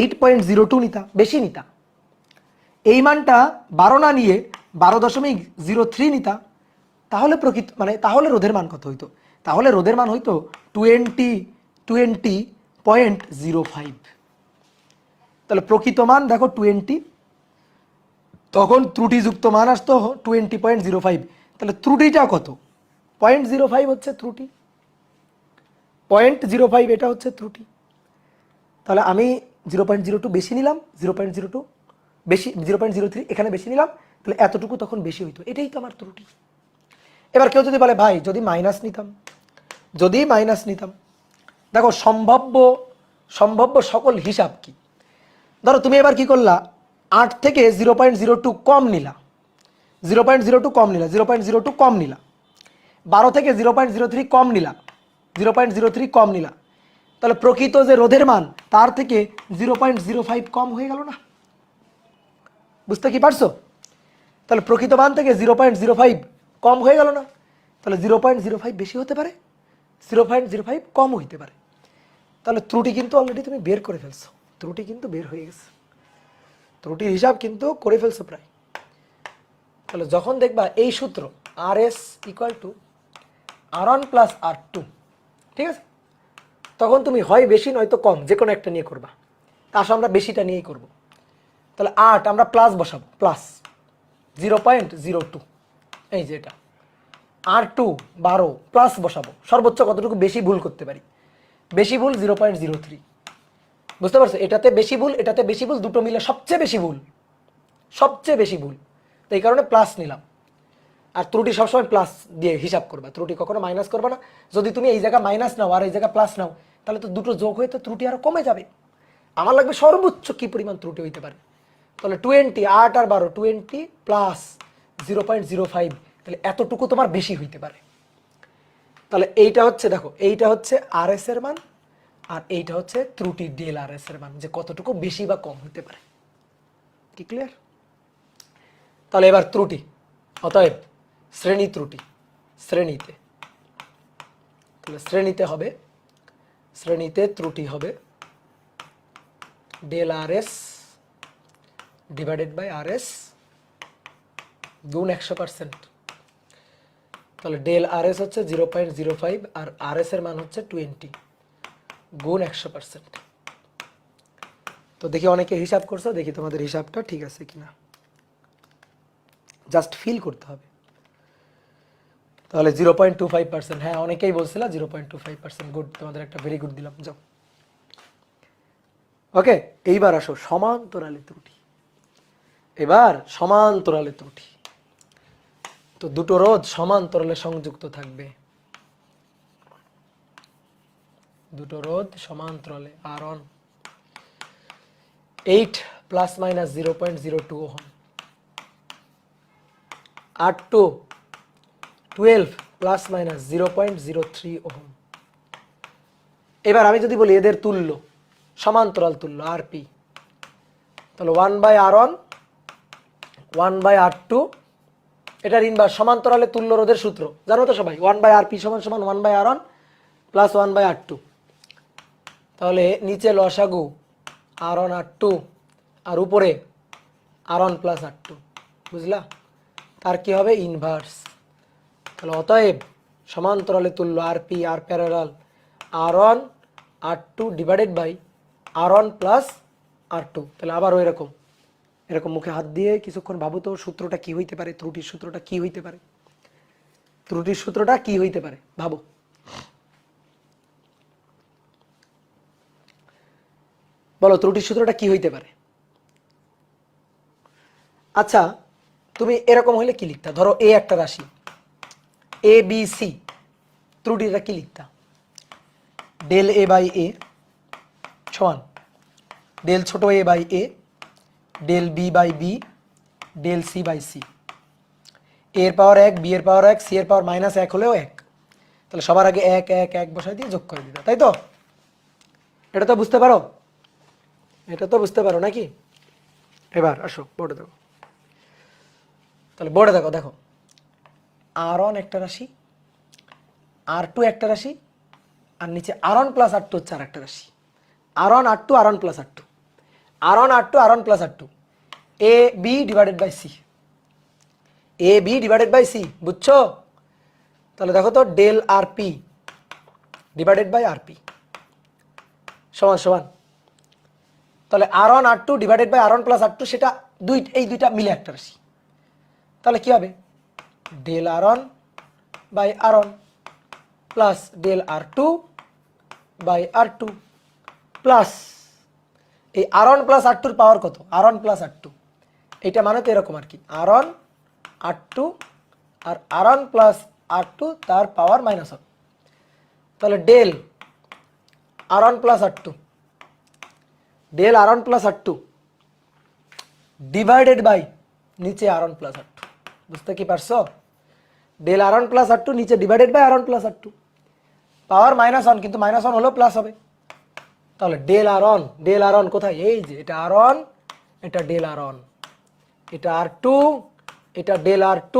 8.02 নিতা, বেশি নিতা। এই মানটা 12 না নিয়ে 12.03 নিতা, তাহলে প্রকৃত মানে তাহলে রোধের মান কত হইতো? তাহলে রোধের মান হইতো 20.05। তাহলে প্রকৃত মান দেখো 20, তখন ত্রুটিযুক্ত মান আসতো 20.05। তাহলে ত্রুটিটা কত? 0.05 হচ্ছে ত্রুটি, 0.05 এটা হচ্ছে ত্রুটি। তাহলে আমি 0.02 বেশি নিলাম, 0.02 বেশি, 0.03 এখানে বেশি নিলাম, তাহলে এতটুকু তখন বেশি হইতো, এটাই তো আমার ত্রুটি। এবার কেউ যদি বলে ভাই যদি মাইনাস নিতাম, যদি মাইনাস নিতাম, দেখো সম্ভাব্য সকল হিসাব কি? ধরো তুমি এবার কি করলা, 8 থেকে 0.02 কম নিলা, 0.02 কম নিলা, 0.02 কম নিলা, 12 থেকে 0.03 কম নিলা, 0.03 কম নিলা, তাহলে প্রকৃত যে রোধের মান তার থেকে 0.05 কম হয়ে গেল না? বুঝতে কি পারছো? তাহলে প্রকৃত মান থেকে 0.05 কম হয়ে গেল না? তাহলে 0.05 বেশি হতে পারে, 0.05 কম হইতে পারে। তাহলে ত্রুটি কিন্তু অলরেডি তুমি বের করে ফেলছো, ত্রুটি কিন্তু বের হয়ে গেছে, ত্রুটির হিসাব কিন্তু করে ফেলছো প্রায়। তাহলে যখন দেখবা এই সূত্র RS = R1 + R2, ঠিক আছে, তখন তুমি হয় বেশি নয়তো কম যে কোনো একটা নিয়ে করবা। তা আসলে আমরা বেশিটা নিয়েই করব। তাহলে 8 আমরা প্লাস বসাবো, প্লাস 0.02, এই যে এটা R2 12 প্লাস বসাবো, সর্বোচ্চ কতটুকু বেশি ভুল করতে পারি? বেশি ভুল 0.03। বুঝতে পারছো? এটাতে বেশি ভুল, এটাতে বেশি ভুল, দুটো মিলে সবচেয়ে বেশি ভুল, সবচেয়ে বেশি ভুল। তো এই কারণে প্লাস নিলাম। আর ত্রুটি সবসময় প্লাস দিয়ে হিসাব করবা, ত্রুটি কখনো মাইনাস করবা না। যদি তুমি এই জায়গা মাইনাস নাও আর এই জায়গা প্লাস নাও, তাহলে তো দুটো যোগ হয়ে তো ত্রুটি আরো কমে যাবে। আমার লাগবে সর্বোচ্চ কি পরিমাণ ত্রুটি হইতে পারে। তাহলে 20, 8 আর 12, 20 প্লাস 0.05, তাহলে এতটুকু তোমার বেশি হইতে পারে। তাহলে এইটা হচ্ছে, দেখো এইটা হচ্ছে RS এর মান, আর এইটা হচ্ছে ত্রুটি ডেল RS এর মান, যে কতটুকু বেশি বা কম হতে পারে। কি ক্লিয়ার? তাহলে এবার ত্রুটি, অতএব শ্রেণী ত্রুটি, শ্রেণীতে, তাহলে শ্রেণীতে হবে, শ্রেণীতে ত্রুটি হবে ডেল RS / RS গুণ 100%। তাহলে ডেল RS হচ্ছে 0.05 আর RS এর মান হচ্ছে 20 গুণ 100%। তো দেখি অনেকে হিসাব করছো, দেখি তোমাদের হিসাবটা ঠিক আছে কিনা, জাস্ট ফিল করতে হবে। তাহলে 0.25%, হ্যাঁ অনেকেই বলছিল 0.25%, গুড, তোমাদের একটা ভেরি গুড দিলাম, যাও। ওকে, এইবার আসো সমান্তরালে ত্রুটি। এবার সমান্তরালে ত্রুটি, তো দুটো রোধ সমান্তরালে সংযুক্ত থাকবে, দুটো রোধ সমান্তরালে, R1 8 ± 0.02 ওহম, R2 12 ± 0.03 ওহম। এবার আমি যদি বলি এদের তুল্য, সমান্তরাল তুল্য RP, তাহলে 1/R1 1/R2, এটার ইনভার্স সমান্তরালে তুল্য রোধের সূত্র জানো তো সবাই, 1/RP = 1/R1 + 1/R2। তাহলে নিচে লসাগু R1 R2 আর উপরে R1 + R2, বুঝলা? তার কি হবে? ইনভার্স। তাহলে অতএব সমান্তরালে তুল্য RP R parallel R1 R2 / R1 + R2। তাহলে আবারও এরকম এরকম মুখে হাত দিয়ে কিছুক্ষণ ভাবো তো সূত্রটা কি হইতে পারে, ত্রুটির সূত্রটা কি হইতে পারে, ত্রুটির সূত্রটা কি হইতে পারে ভাবো। বলো ত্রুটির সূত্রটা কি হইতে পারে? আচ্ছা তুমি এরকম হইলে কি লিখতা? ধরো এ একটা রাশি ABC, ত্রুটিটা কি লিখতা? ডেল A/A সমান ডেল ছোট a/a, del B/B, del C/C। এর পাওয়ার 1, বি এর পাওয়ার 1, সি এর পাওয়ার -1 হলেও 1। তাহলে সবার আগে 1 1 1 বসাই দিয়ে যোগ করে দিতা, তাই তো? এটা তো বুঝতে পারো, এটা তো বুঝতে পারো নাকি? এবার আসো বোর্ডে দেখো, তাহলে বোর্ডে দেখো, দেখো R1 একটা রাশি, R2 একটা রাশি, আর নিচে R1 + R2 হচ্ছে আর একটা রাশি। R1 R2 R1 + R2, R1 R2 R1 + R2, AB / C, AB / C, বুঝছো? তাহলে দেখো তো del R P divided by R P সমান সমান, তাহলে R1 R2 divided by R1 plus R2 সেটা এই দুইটা মিলে একটা রাশি। তাহলে কি হবে del R1 by R1 plus del R2 by R2 plus এই R1 প্লাস R2 এর পাওয়ার কত, R1 প্লাস R2, এটা মানে তো এরকম আর কি, R1 R2 আর R1 প্লাস R2 তার পাওয়ার -1। তাহলে del R1 plus R2 del R1 plus R2 divided by নিচে R1 প্লাস R2, বুঝতে কি পারছো? ডেল R1 প্লাস R2 নিচে divided by R1 plus R2, পাওয়ার -1 কিন্তু -1 হলেও প্লাস হবে। তাহলে ডেল R1 কোথায়, এই যে এটা R1, এটা ডেল R1, এটা R2, এটা ডেল R2।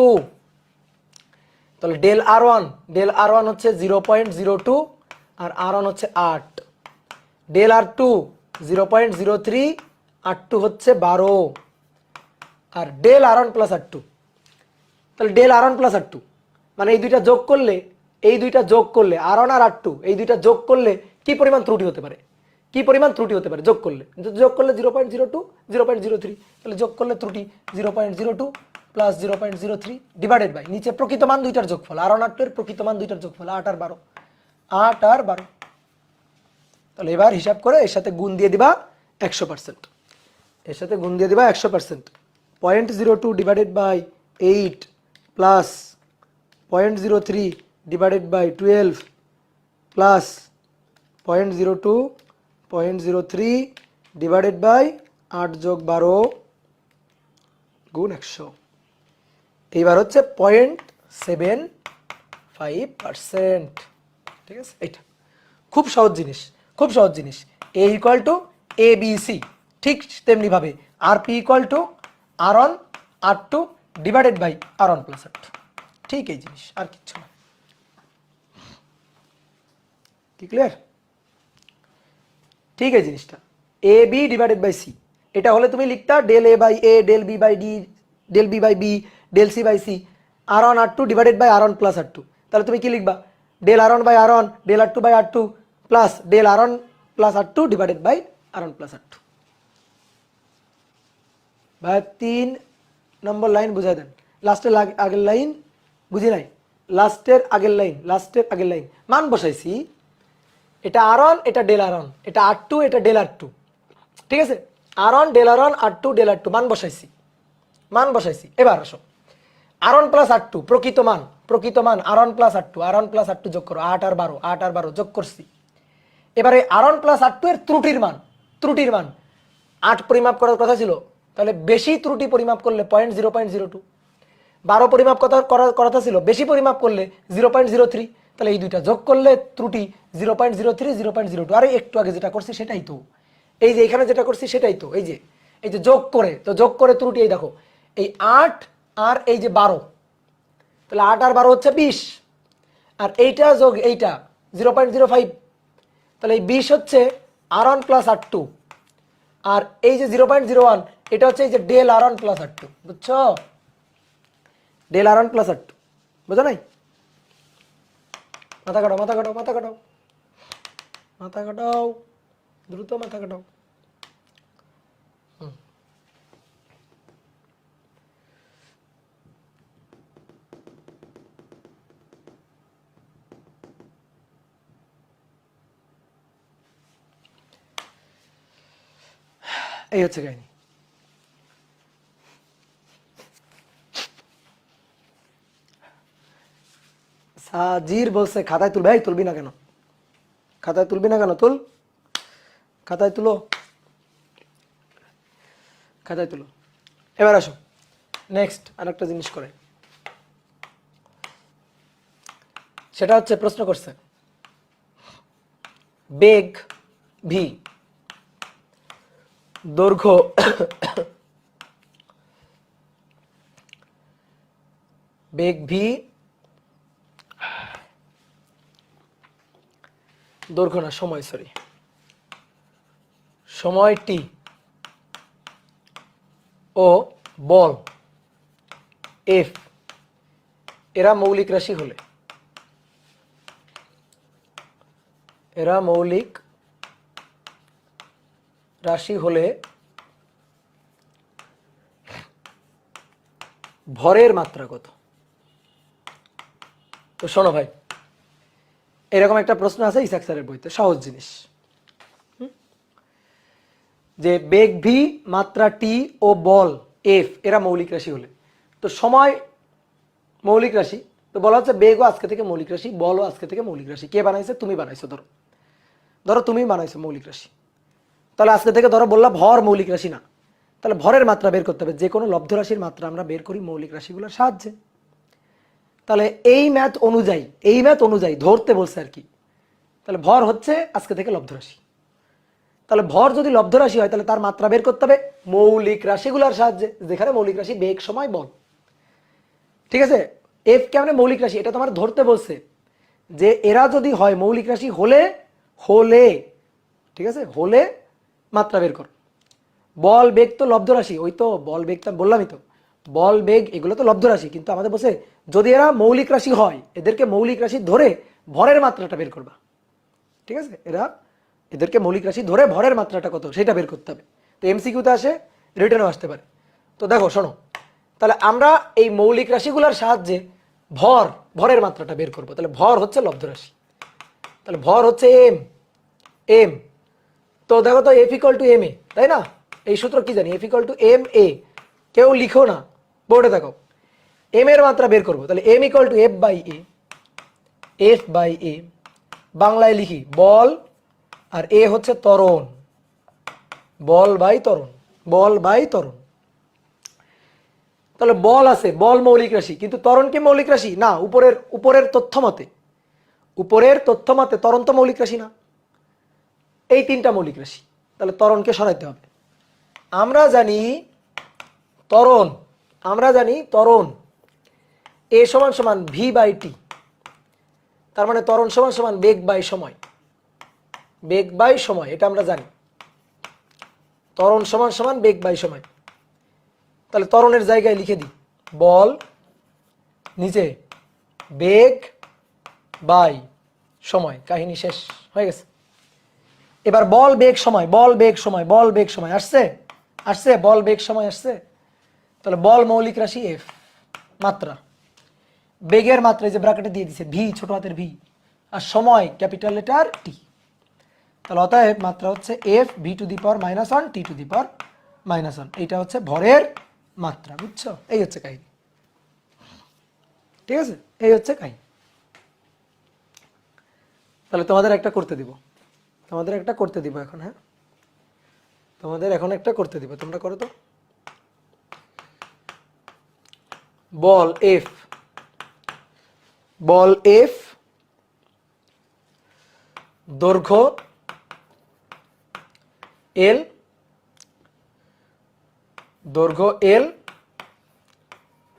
তাহলে ডেল R1 হচ্ছে 0.02 আর R1 হচ্ছে 8, ডেল R2 0.03, R2 হচ্ছে 12, আর ডেল R1 প্লাস R2, তাহলে ডেল R1 প্লাস R2 মানে এই দুইটা যোগ করলে R1 আর R2 এই দুইটা যোগ করলে কি পরিমাণ ত্রুটি হতে পারে, যোগ করলে 0.02 0.03, তাহলে যোগ করলে ত্রুটি 0.02 প্লাস 0.03 ডিভাইডেড বাই নিচে প্রকৃত মান দুইটার যোগফল, R1 R2 এর প্রকৃত মান দুইটার যোগফল 8 আর 12। তাহলে এবার হিসাব করে এর সাথে গুণ দিয়ে দিবা 100%, এর সাথে গুণ দিয়ে দিবা 100%, 0.02 divided by 8 plus 0.03 divided by 12 plus 0.02 0.03 divided by 8 যোগ 12 গুণ 100, এইবার হচ্ছে 0.75%। ঠিক আছে, এইটা খুব সহজ জিনিস, A ইকুয়াল টু ABC, ঠিক তেমনি ভাবে RP equal to R1 R2 divided by R1 plus R2, ঠিক এই জিনিস, আর কিচ্ছু না। কি ক্লিয়ার? ঠিক এই জিনিসটা AB ডিভাইডেড বাই C, এটা হলে তুমি লিখতা del A by A, del B by D, del B by B, del C by C, R1 R2 divided by R1 plus R2, তাহলে তুমি কি লিখবা del R1 by R1, del R2 by R2 plus del R1 plus R2 divided by R1 plus R2। ভাই 3 নম্বর line বুঝাই দেন, লাস্টের আগের line বুঝি নাই, লাস্টের আগের লাইন মান বসাইছি, এটা R1 এটা ডেল R1, এটা R2 এটা ডেল R2, ঠিক আছে, R1 del R1 R2 del R2 মান বসাইছি। এবার আসো R1 প্লাস R2 প্রকৃত মান R1 প্লাস R2 যোগ করো 8 আর 12 যোগ করছি। এবারে R1 প্লাস R2 এর ত্রুটির মান 8 পরিমাপ করার কথা ছিল, তাহলে বেশি ত্রুটি পরিমাপ করলে 0.02, 12 পরিমাপ করার কথা ছিল, বেশি পরিমাপ করলে 0.03, তাহলে এই দুইটা যোগ করলে ত্রুটি 0.03 0.02। আরে একটু আগে যেটা করছি সেটাই তো, এই যে এখানে যেটা করছি সেটাই তো, এই যে যোগ করে ত্রুটি, এই দেখো এই 8 আর এই যে 12, তাহলে 8 আর 12 হচ্ছে 20, আর এইটা যোগ এইটা 0.05, তাহলে এই 20 হচ্ছে R1 প্লাস R2, আর এই যে 0.01 এটা হচ্ছে এই যে ডেল R1 প্লাস R2, বুঝছো? ডেল R1 প্লাস R2, বুঝো নাই? মাথা কাটাও দ্রুত মাথা কাটাও। এই হচ্ছে কাহিনী। সাজির বলছে খাতায় তুলবে, এই তুলবি না কেন, তুল, খাতায় তুলো। এবার আসো নেক্সট আরেকটা জিনিস করে, সেটা হচ্ছে প্রশ্ন করছে বেগ ভি, দৈর্ঘ্য বেগ ভি, দৈর্ঘ্য না সময়, সময় টি ও বল এফ এরা মৌলিক রাশি হলে এরা মৌলিক রাশি হলে ভরের মাত্রা কত? তো শোনো ভাই, এরকম একটা প্রশ্ন আছে ইসাক স্যারের বইতে, সহজ জিনিস, যে বেগ ভি, মাত্রা টি ও বল এফ এরা মৌলিক রাশি হলে, তো সময় মৌলিক রাশি, তো বলা হচ্ছে বেগও আজকে থেকে মৌলিক রাশি, বলও আজকে থেকে মৌলিক রাশি। কে বানাইছে? তুমি বানাইছো। ধরো ধরো তুমি বানাইছো মৌলিক রাশি, তাহলে আজকে থেকে ধরো বললাম ভর মৌলিক রাশি না, তাহলে ভরের মাত্রা বের করতে হবে। যে কোনো লব্ধ রাশির মাত্রা আমরা বের করি মৌলিক রাশিগুলোর সাহায্যে। তাহলে এই ম্যাথ অনুযায়ী ধরতে বলছে আর কি। তাহলে ভর হচ্ছে আজকে থেকে লব্ধ রাশি, তাহলে ভর যদি লব্ধ রাশি হয় তাহলে তার মাত্রা বের করতে হবে মৌলিক রাশিগুলোর সাহায্যে, যেখানে মৌলিক রাশি বেগ, সময়, বল। ঠিক আছে? এফ কেমনে মৌলিক রাশি এটা তোমার ধরতে বলছে, যে এরা যদি হয় মৌলিক রাশি হলে ঠিক আছে, হলে মাত্রা বের কর। বল বেগ তো লব্ধ রাশি, ওই তো বল বেগ তো বললামই তো, বল বেগ এগুলো তো লব্ধ রাশি, কিন্তু আমাদের বলছে যদি এরা মৌলিক রাশি হয়, এদেরকে মৌলিক রাশি ধরে ভরের মাত্রাটা বের করবা। ঠিক আছে? এদেরকে মৌলিক রাশি ধরে ভরের মাত্রাটা কত সেটা বের করতে হবে। তো এমসিকিউতে আসে, রিটেনও আসতে পারে। তো দেখো শোনো, তাহলে আমরা এই মৌলিক রাশিগুলোর সাহায্যে ভরের মাত্রাটা বের করব। তাহলে ভর হচ্ছে লব্ধ রাশি, তাহলে ভর হচ্ছে এম। তো দেখো তো F equal to M A, তাই না? এই সূত্র কি জানি, F equal to M A. কেউ লিখো না, বোর্ডে দেখো। এম এর মাত্রা বের করবো, তাহলে M equal to F by A. বাংলায় লিখি বল, আর এ হচ্ছে ত্বরণ, বল বাই ত্বরণ। তাহলে বল আছে, বল মৌলিক রাশি, কিন্তু ত্বরণ কি মৌলিক রাশি না? উপরের তথ্য মতে ত্বরণ তো মৌলিক রাশি না। এই তিনটা মৌলিক রাশি, তাহলে ত্বরণকে সরাইতে হবে। আমরা জানি ত্বরণ এ সমান সমান ভি বাই টি, তার মানে ত্বরণ সমান সমান বেগ বাই সময়, এটা আমরা জানি। ত্বরণ সমান সমান বেগ বাই সময়। তাহলে ত্বরণের জায়গায় লিখে দিই বল, নিচে বেগ বাই সময়, কাহিনী শেষ হয়ে গেছে। এবার বল বেগ সময় আসছে, বল বেগ সময় আসছে। তাহলে বল মৌলিক রাশি এফ, মাত্রা বেগের মাত্রা যে ব্র্যাকেটে দিয়ে দিছে ভি, ছোট হাতের ভি, আর সময় ক্যাপিটাল লেটার টি। তাহলে অতএব মাত্রা হচ্ছে F V to the power -1 T to the power -1। এইটা হচ্ছে ভরের মাত্রা, বুঝছো? এই হচ্ছে কাহিনী। ঠিক আছে, এই হচ্ছে কাহিনী। তাহলে তোমাদের একটা করতে দিব এখন। হ্যাঁ, তোমাদের এখন একটা করতে দিব, তোমরা করো তো। বল এফ দৈর্ঘ্য এল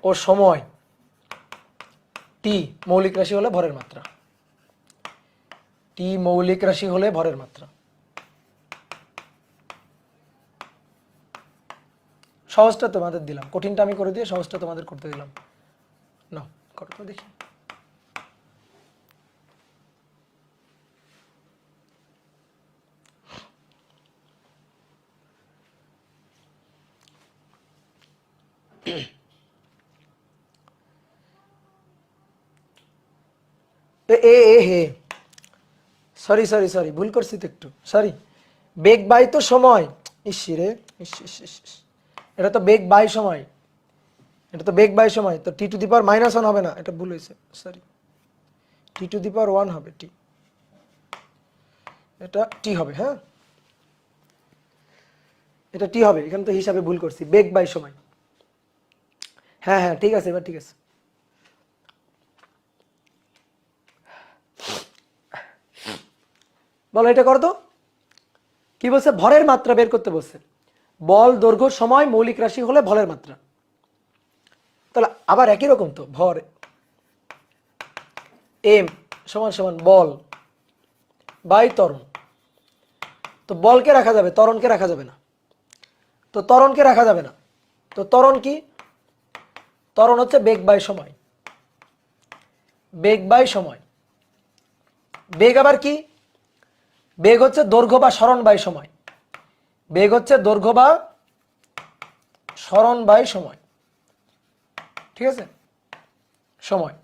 ও সময় টি মৌলিক রাশি হলে ভরের মাত্রা। সহজটা তোমাদের দিলাম, কঠিনটা আমি করে দিয়ে সহজটা তোমাদের করতে দিলাম। না, করো তো দেখি। সরি ভুল করছি তো একটু, সরি। বেগ বাই তো সময়, এটা তো বেগ বাই সময়, তো টি টু দি পাওয়ার -1 হবে না, এটা ভুল হয়েছে, sorry. T to the power 1 হবে, এটা টি হবে। হ্যাঁ, এটা টি হবে, এখানে তো হিসাবে ভুল করছি, বেগ বাই সময়। হ্যাঁ ঠিক আছে, এবার ঠিক আছে। বলো, এটা করো তো। কি বলছে? ভরের মাত্রা বের করতে বলছে। বল দৈর্ঘ্য সময় মৌলিক রাশি হলে ভরের মাত্রা। তাহলে আবার একই রকম তো, ভর এম সমান সমান বল বাই ত্বরণ। তো বলকে রাখা যাবে, ত্বরণকে রাখা যাবে না। তো ত্বরণ কি? ত্বরণ হচ্ছে বেগ বাই সময়। বেগ আবার কি? বেগ হচ্ছে দৈর্ঘ্য বা সরণ বাই সময়। বেগ হচ্ছে দৈর্ঘ্য বা সরণ বাই সময়, ঠিক আছে, সময়।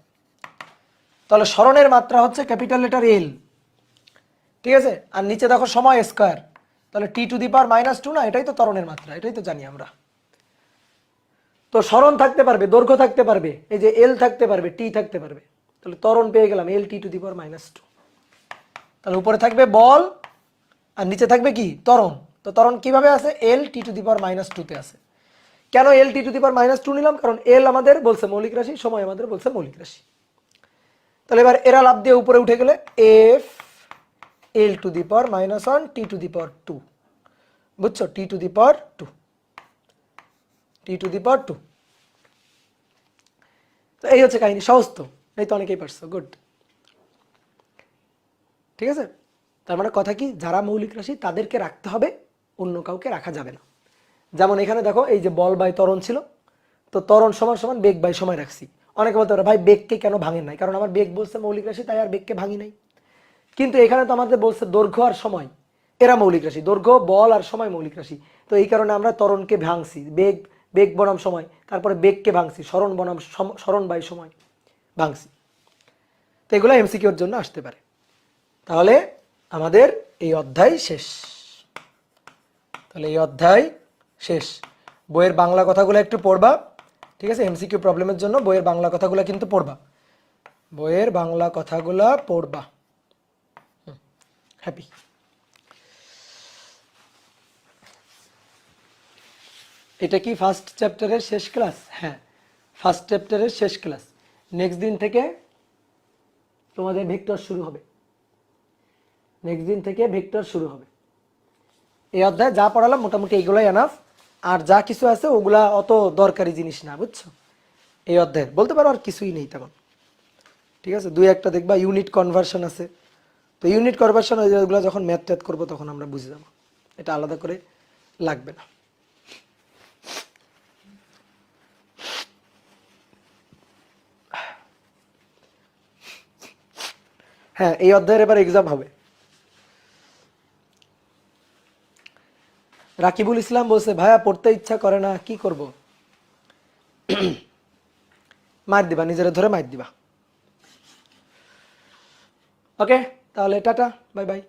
তাহলে সরণের মাত্রা হচ্ছে ক্যাপিটাল লেটার এল, ঠিক আছে। আর নিচে দেখো সময় স্কয়ার, তাহলে t⁻⁻2 না, এটাই তো ত্বরণের মাত্রা, এটাই তো জানি আমরা। তো সরণ থাকতে পারবে, দৈর্ঘ্য থাকতে পারবে, এই যে এল থাকতে পারবে, টি থাকতে পারবে, তাহলে ত্বরণ পেয়ে গেলাম Lt⁻²। তাহলে উপরে থাকবে বল আর নিচে থাকবে কি ত্বরণ। তো ত্বরণ কিভাবে আছে, Lt⁻² তে আছে। কেন Lt⁻² নিলাম, কারণ এল আমাদের বলছে মৌলিক রাশি, সময় আমাদের বলছে মৌলিক রাশি। তাহলে এবার এরা লাভ দিয়ে উপরে উঠে গেলে f L⁻⁻1 t⁻², বুঝছো, t⁻², t⁻²। তো এই হচ্ছে কাহিনী, সহজ তো, এই তো অনেকেই পারছো, গুড। ঠিক আছে, তার মানে কথা কি, যারা মৌলিক রাশি তাদেরকে রাখতে হবে, অন্য কাউকে রাখা যাবে না। যেমন এখানে দেখো এই যে বল বাই ত্বরণ ছিল, তো ত্বরণ সমান সমান বেগ বাই সময় রাখছি। অনেকে বলতে পারে ভাই বেগকে কেন ভাঙেন নাই, কারণ আমার বেগ বলছে মৌলিক রাশি, তাই আর বেগকে ভাঙি নাই। কিন্তু এখানে তো আমাদের বলছে দৈর্ঘ্য আর সময়, এরা মৌলিক রাশি, দৈর্ঘ্য বল আর সময় মৌলিক রাশি। তো এই কারণে আমরা ত্বরণকে ভাঙছি, বেগ বেগ বনাম সময়, তারপরে বেগকে ভাঙছি সরণ বনাম সরণ বাই সময় ভাঙছি। তো এগুলো এমসিকিউর জন্য আসতে পারে। তাহলে আমাদের এই অধ্যায় শেষ। তাহলে এই অধ্যায় শেষ। বইয়ের বাংলা কথাগুলো একটু পড়বা, ঠিক আছে, এমসিকিউ প্রবলেমের জন্য বইয়ের বাংলা কথাগুলো কিন্তু পড়বা, বইয়ের বাংলা কথাগুলো পড়বা। হ্যাপি। এটা কি ফার্স্ট চ্যাপ্টারের শেষ ক্লাস? হ্যাঁ, ফার্স্ট চ্যাপ্টারের শেষ ক্লাস। নেক্সট দিন থেকে তোমাদের ভেক্টর শুরু হবে, নেক্সট দিন থেকে ভেক্টর শুরু হবে। এই অধ্যায়ে যা পড়ালাম মোটামুটি এইগুলাই এনাফ, আর যা কিছু আছে ওগুলা অত দরকারি জিনিস না, বুঝছো। এই অধ্যায়ের বলতে পারো আর কিছুই নেই তেমন, ঠিক আছে। দুই একটা দেখবা ইউনিট কনভার্সন আছে, তো ইউনিট কনভার্সন ওইগুলো যখন ম্যাথ ট্যাথ করবো তখন আমরা বুঝে যাবো, এটা আলাদা করে লাগবে না। হ্যাঁ, এই অধ্যায়ের এবার এক্সাম হবে। রাকিবুল ইসলাম বলছে ভাইয়া পড়তে ইচ্ছা করে না, কি করব? মার দিবা, নিজেরা ধরে মার দিবা। ওকে, তাহলে টাটা, বাই বাই।